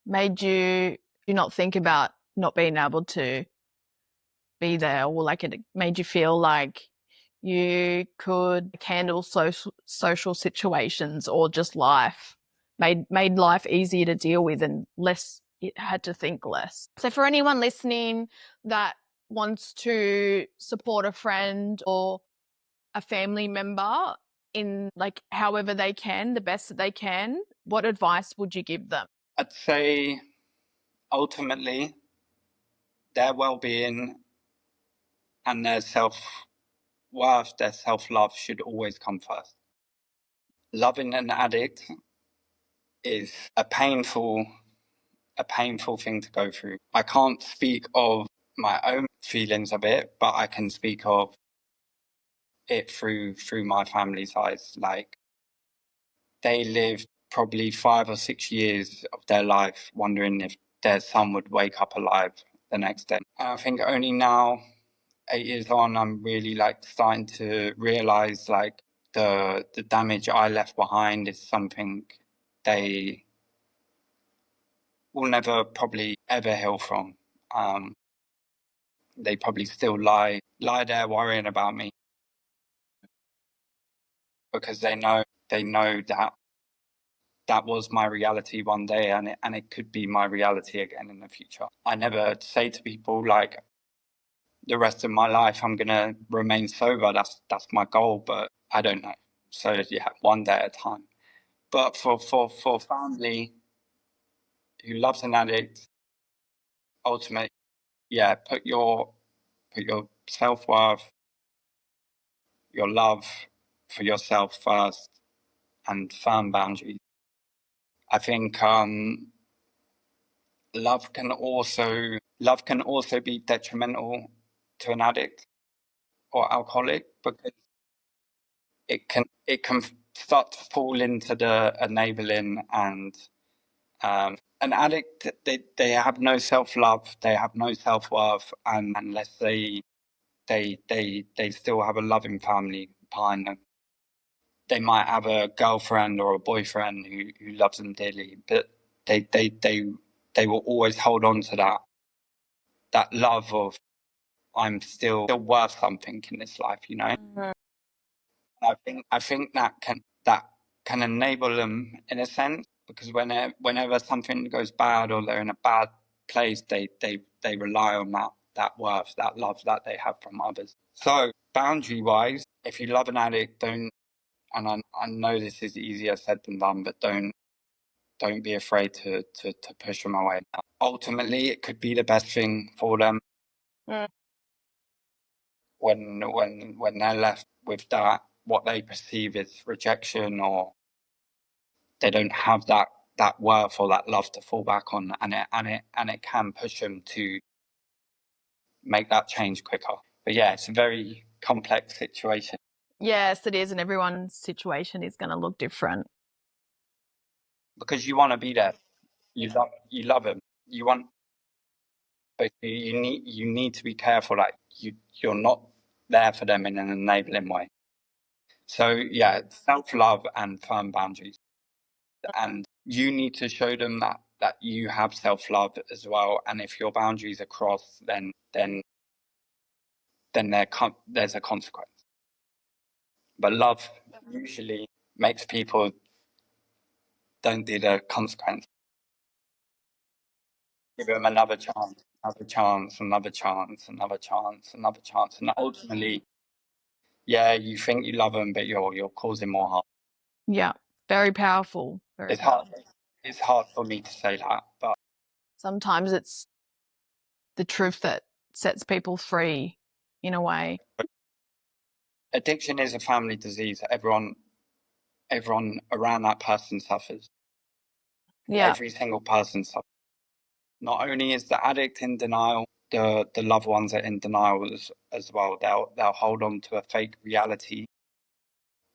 Made you not think about not being able to be there, or like it made you feel like you could handle social situations or just life, made life easier to deal with and less, it had to think less. So for anyone listening that wants to support a friend or a family member in like however they can, the best that they can, what advice would you give them? I'd say ultimately their well-being and their self-worth, their self-love should always come first. Loving an addict is a painful thing to go through. I can't speak of my own feelings of it, but I can speak of it through my family's eyes. Like, they lived probably 5 or 6 years of their life wondering if their son would wake up alive the next day. And I think only now, 8 years on, I'm really like starting to realize like the damage I left behind is something they will never probably ever heal from. They probably still lie there worrying about me, because they know that that was my reality one day, and it could be my reality again in the future. I never say to people like the rest of my life I'm gonna remain sober. That's my goal, but I don't know. So one day at a time. But for family who loves an addict, ultimately, put your self-worth, your love for yourself first, and firm boundaries. I think love can also be detrimental to an addict or alcoholic, because it can start to fall into the enabling, and an addict, they have no self-love, they have no self-worth, and unless they still have a loving family behind them. They might have a girlfriend or a boyfriend who loves them dearly, but they they will always hold on to that love of I'm still worth something in this life, you know. I think that can enable them in a sense, because whenever something goes bad or they're in a bad place, they rely on that worth, that love that they have from others. So boundary wise, if you love an addict, don't, and I know this is easier said than done, but don't be afraid to push them away. Ultimately, it could be the best thing for them when they're left with that, what they perceive as rejection, or they don't have that worth or that love to fall back on, and it can push them to make that change quicker. But yeah, it's a very complex situation. Yes, it is, and everyone's situation is going to look different. Because you want to be there. You love him. You want, but you need to be careful that you're not there for them in an enabling way. So yeah, self-love and firm boundaries. And you need to show them that you have self-love as well. And if your boundaries are crossed, then there's a consequence. But love usually makes people don't do the consequence. Give them another chance, another chance, another chance, another chance, another chance, and ultimately, yeah, you think you love them, but you're causing more harm. Yeah, very powerful. Very It's hard. powerful. It's hard for me to say that, but Sometimes it's the truth that sets people free in a way. addiction is a family disease. Everyone around that person suffers. Yeah. Every single person suffers. Not only is the addict in denial, the loved ones are in denial as well. They'll hold on to a fake reality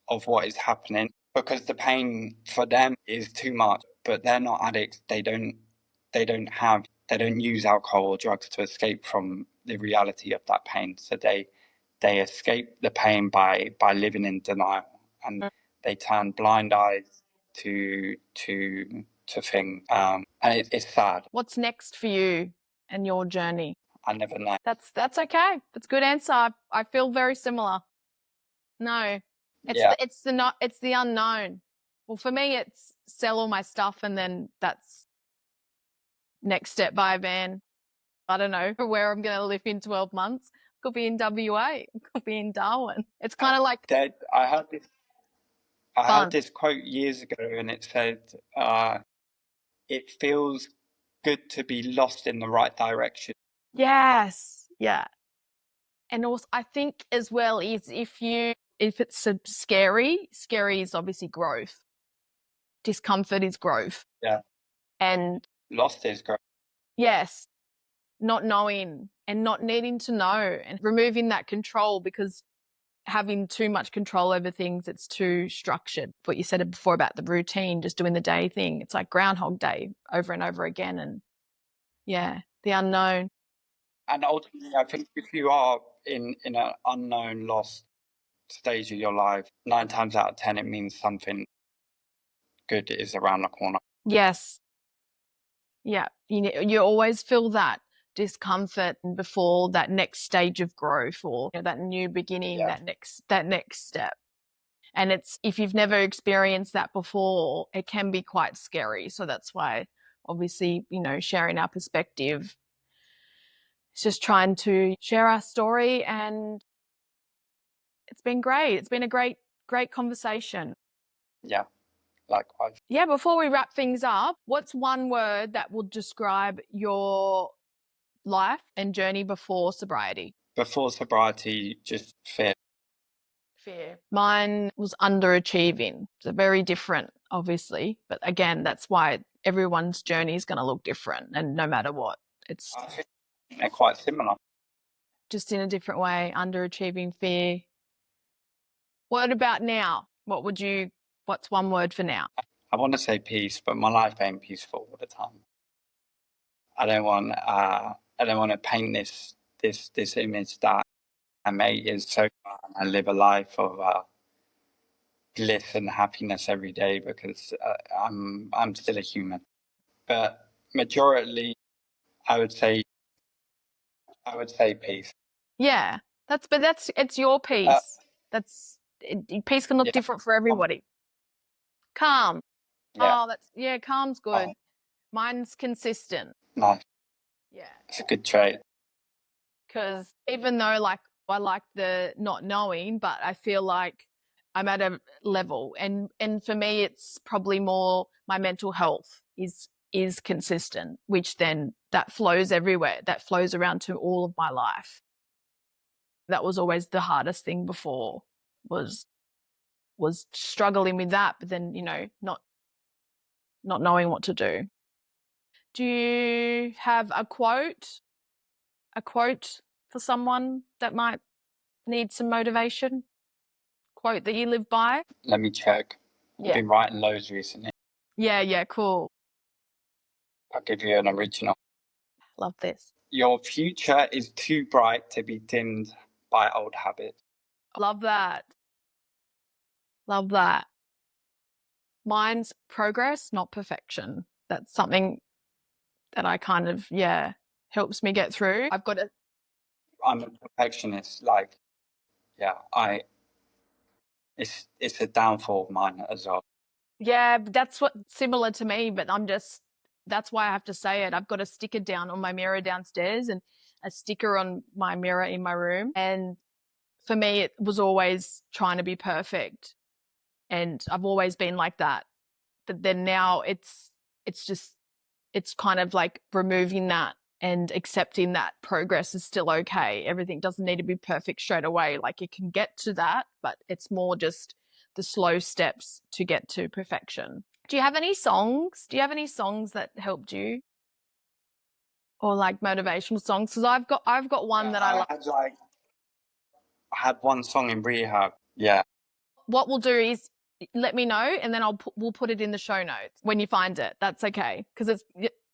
of what is happening because the pain for them is too much. But they're not addicts. They don't use alcohol or drugs to escape from the reality of that pain. So they escape the pain by living in denial, and they turn blind eyes to things. And it's sad. What's next for you and your journey? I never know. That's okay. That's a good answer. I feel very similar. No, Yeah, it's the unknown. Well, for me, it's sell all my stuff and then that's next step, buy a van. I don't know where I'm going to live in 12 months. Could be in WA. Could be in Darwin. It's kind of like I heard this. I heard fun. this quote years ago, and it said, "It feels good to be lost in the right direction." Yes. Yeah. And also, I think as well is if it's scary is obviously growth. Discomfort is growth. Yeah, And lost is great. yes, not knowing and not needing to know and removing that control, because having too much control over things, it's too structured. What you said before about the routine, just doing the day thing, it's like Groundhog Day over and over again. And yeah, the unknown. And ultimately, I think if you are in an unknown, lost stage of your life, 9 times out of 10, it means something good is around the corner. Yes. Yeah. You always feel that discomfort before that next stage of growth, or that new beginning, Yeah, that next step. And it's, if you've never experienced that before, it can be quite scary. So that's why obviously, sharing our perspective, it's just trying to share our story, and it's been great. It's been a great conversation. yeah, likewise. Yeah, before we wrap things up, what's one word that will describe your life and journey before sobriety? Before sobriety, just fear. Fear. Mine was underachieving. So very different, obviously. But again, that's why everyone's journey is going to look different. And no matter what, it's I think they're quite similar. just in a different way. Underachieving, fear. What about now? What's one word for now? I want to say peace, but my life ain't peaceful all the time. I don't want to paint this image that my mate is so calm. I live a life of bliss and happiness every day because I'm still a human. But majority, I would say peace. Yeah, it's your peace. Peace can look Yeah, different for everybody. Calm. yeah, Calm's good. oh, Mine's consistent. nice. Yeah. It's a good trait. Because even though like I like the not knowing, but I feel like I'm at a level, and for me it's probably more my mental health is consistent, which then that flows everywhere. That flows around to all of my life. That was always the hardest thing before was struggling with that, but then, not knowing what to do. Do you have a quote for someone that might need some motivation? Quote that you live by? Let me check. I've Yeah. been writing loads recently. Yeah, cool. I'll give you an original. Love this. Your future is too bright to be dimmed by old habits. Love that. Love that. Mine's progress, not perfection. That's something that I kind of, helps me get through. I've got to, I'm a perfectionist. Like, yeah, it's a downfall of mine as well. yeah, that's what similar to me, but that's why I have to say it. I've got a sticker down on my mirror downstairs and a sticker on my mirror in my room. And for me, it was always trying to be perfect. And I've always been like that. But then now it's kind of like removing that and accepting that progress is still okay. Everything doesn't need to be perfect straight away. Like you can get to that, but it's more just the slow steps to get to perfection. Do you have any songs? Do you have any songs that helped you? Or like motivational songs? Because I've got one that I love. I had one song in rehab. Yeah. What we'll do is let me know, and then we'll put it in the show notes when you find it. That's okay, because it's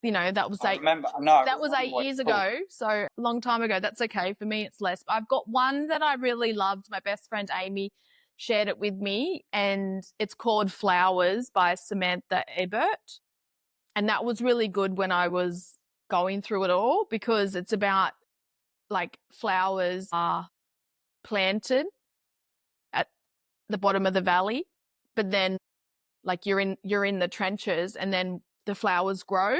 that was I remember. No, that was 8 years ago, so a long time ago. That's okay. For me, it's less. I've got one that I really loved. My best friend Amy shared it with me, and it's called Flowers by Samantha Ebert. And that was really good when I was going through it all, because it's about like flowers are planted at the bottom of the valley, but then like you're in the trenches, and then the flowers grow,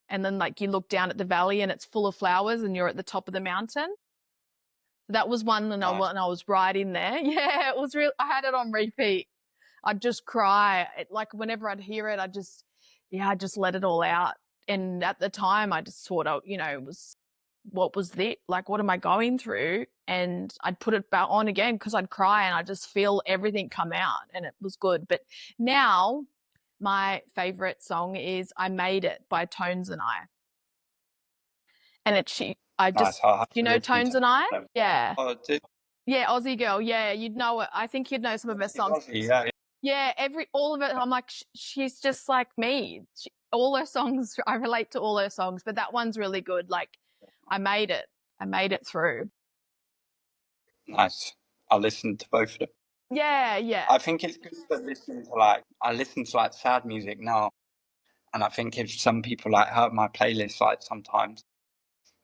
and then like you look down at the valley and it's full of flowers and you're at the top of the mountain. So that was one, and nice. I was right in there. Yeah, it was real. I had it on repeat. I'd just cry. Like whenever I'd hear it, I just let it all out. And at the time, I just thought, it was, what was this? Like, what am I going through? And I'd put it back on again because I'd cry and I just feel everything come out, and it was good. But now my favorite song is I Made It by Tones and I. And Nice. I'll have do you to know listen Tones to and I? them. Yeah. Oh, Yeah, Aussie girl. Yeah, you'd know it. I think you'd know some of her songs. yeah. Yeah, all of it. I'm like, she's just like me. All her songs, I relate to all her songs, but that one's really good. Like, I made it. I made it through. Nice. I'll listen to both of them. Yeah. I think it's good to listen to I listen to sad music now, and I think if some people heard my playlist sometimes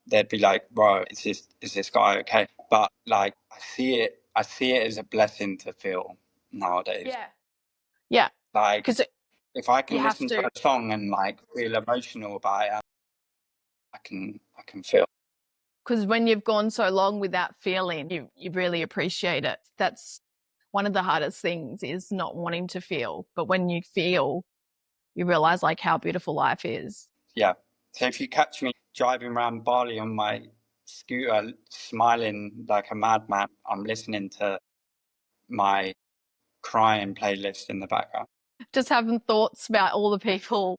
they'd be like, "Bro, is this guy okay?" But I see it as a blessing to feel nowadays. Yeah. Like Because if I you can have listen to to. a song and feel emotional about it, I can feel. Because when you've gone so long without feeling, you really appreciate it. That's one of the hardest things, is not wanting to feel. But when you feel, you realize like how beautiful life is. Yeah. So if you catch me driving around Bali on my scooter, smiling like a madman, I'm listening to my crying playlist in the background. Just having thoughts about all the people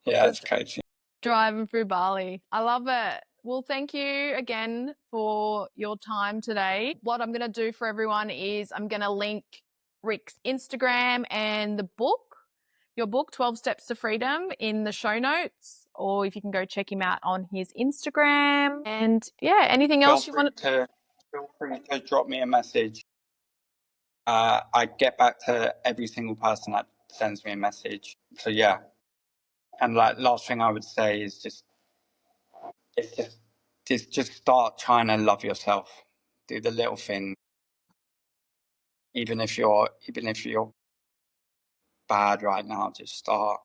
Yeah, it's crazy. driving through Bali. I love it. Well, thank you again for your time today. What I'm going to do for everyone is I'm going to link Rick's Instagram and your book, 12 Steps to Freedom, in the show notes, or if you can go check him out on his Instagram. And yeah, anything else you want to feel free to drop me a message. I get back to every single person that sends me a message. So yeah, And like last thing I would say is just start trying to love yourself. Do the little thing, even if you're bad right now. Just start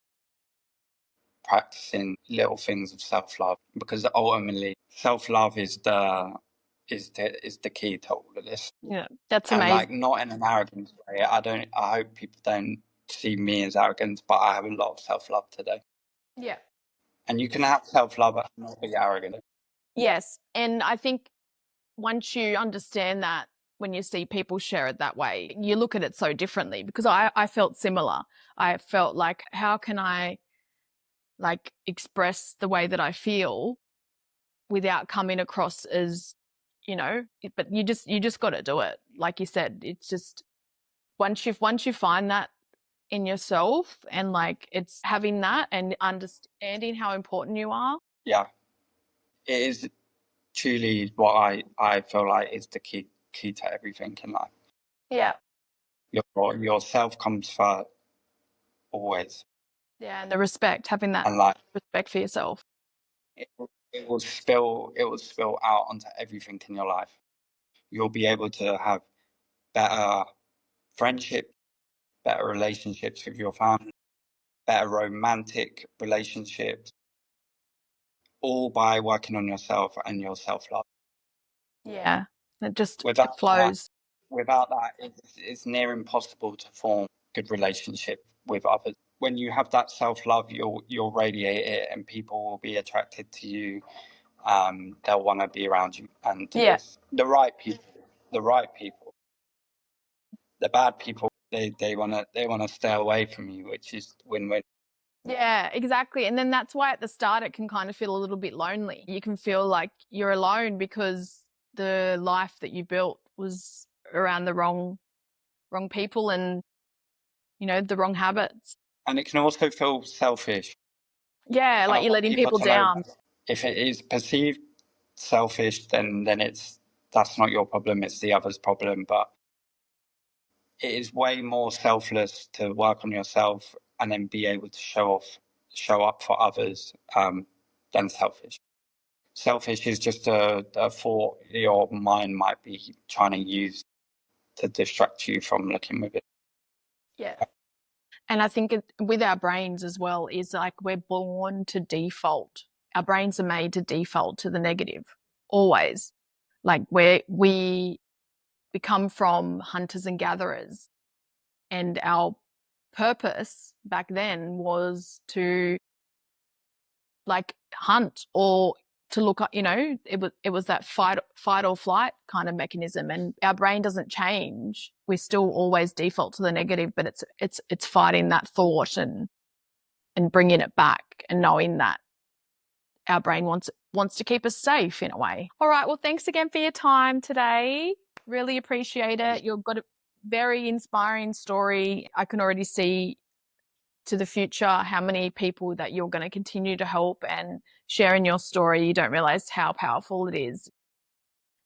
practicing little things of self-love, because ultimately self-love is the key to all of this. Yeah, that's And like, amazing. not in an arrogant way. I hope people don't see me as arrogant, but I have a lot of self-love today. Yeah. And you can have self-love and not be arrogant. Yes. And I think once you understand that, when you see people share it that way, you look at it so differently, because I felt similar. I felt like, how can I like express the way that I feel without coming across as, but you just got to do it. Like you said, it's just once you find that in yourself, and like it's having that and understanding how important you are. Yeah, it is truly what I feel like is the key to everything in life. Yeah. Yourself comes first, always. Yeah. And the respect, having that And like, respect for yourself. it will spill out onto everything in your life. You'll be able to have better friendship, better relationships with your family, better romantic relationships, all by working on yourself and your self-love. Yeah. It Without that, flows. it's near impossible to form good relationship with others. When you have that self-love, you'll radiate it, and people will be attracted to you. They'll want to be around you, and Yeah. the right people. The right people. The bad people, they wanna stay away from you, which is win-win. Yeah, exactly. And then that's why at the start it can kind of feel a little bit lonely. You can feel like you're alone because the life that you built was around the wrong people, and the wrong habits. And it can also feel selfish. Yeah, And I like you're want letting people people to know down. that if it is perceived selfish, then that's not your problem, it's the other's problem. But it is way more selfless to work on yourself and then be able to show up for others, than selfish. Selfish is just a thought your mind might be trying to use to distract you from looking with it. Yeah. And I think with our brains as well, is like we're born to default. Our brains are made to default to the negative, always. Like we come from hunters and gatherers, and our purpose back then was to like hunt, or to look up, it was that fight or flight kind of mechanism, and our brain doesn't change. We still always default to the negative, but it's fighting that thought and bringing it back, and knowing that our brain wants to keep us safe in a way. All right, well, thanks again for your time today. Really appreciate it. You've got a very inspiring story. I can already see to the future how many people that you're going to continue to help, and sharing your story. You don't realize how powerful it is.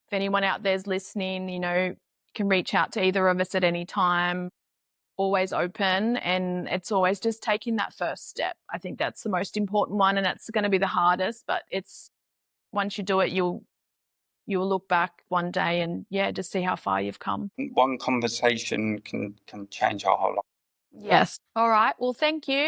If anyone out there's listening, you can reach out to either of us at any time. Always open, and it's always just taking that first step. I think that's the most important one, and that's going to be the hardest, but it's once you do it, you'll look back one day and just see how far you've come. One conversation can change our whole life. Yes. All right. Well, thank you.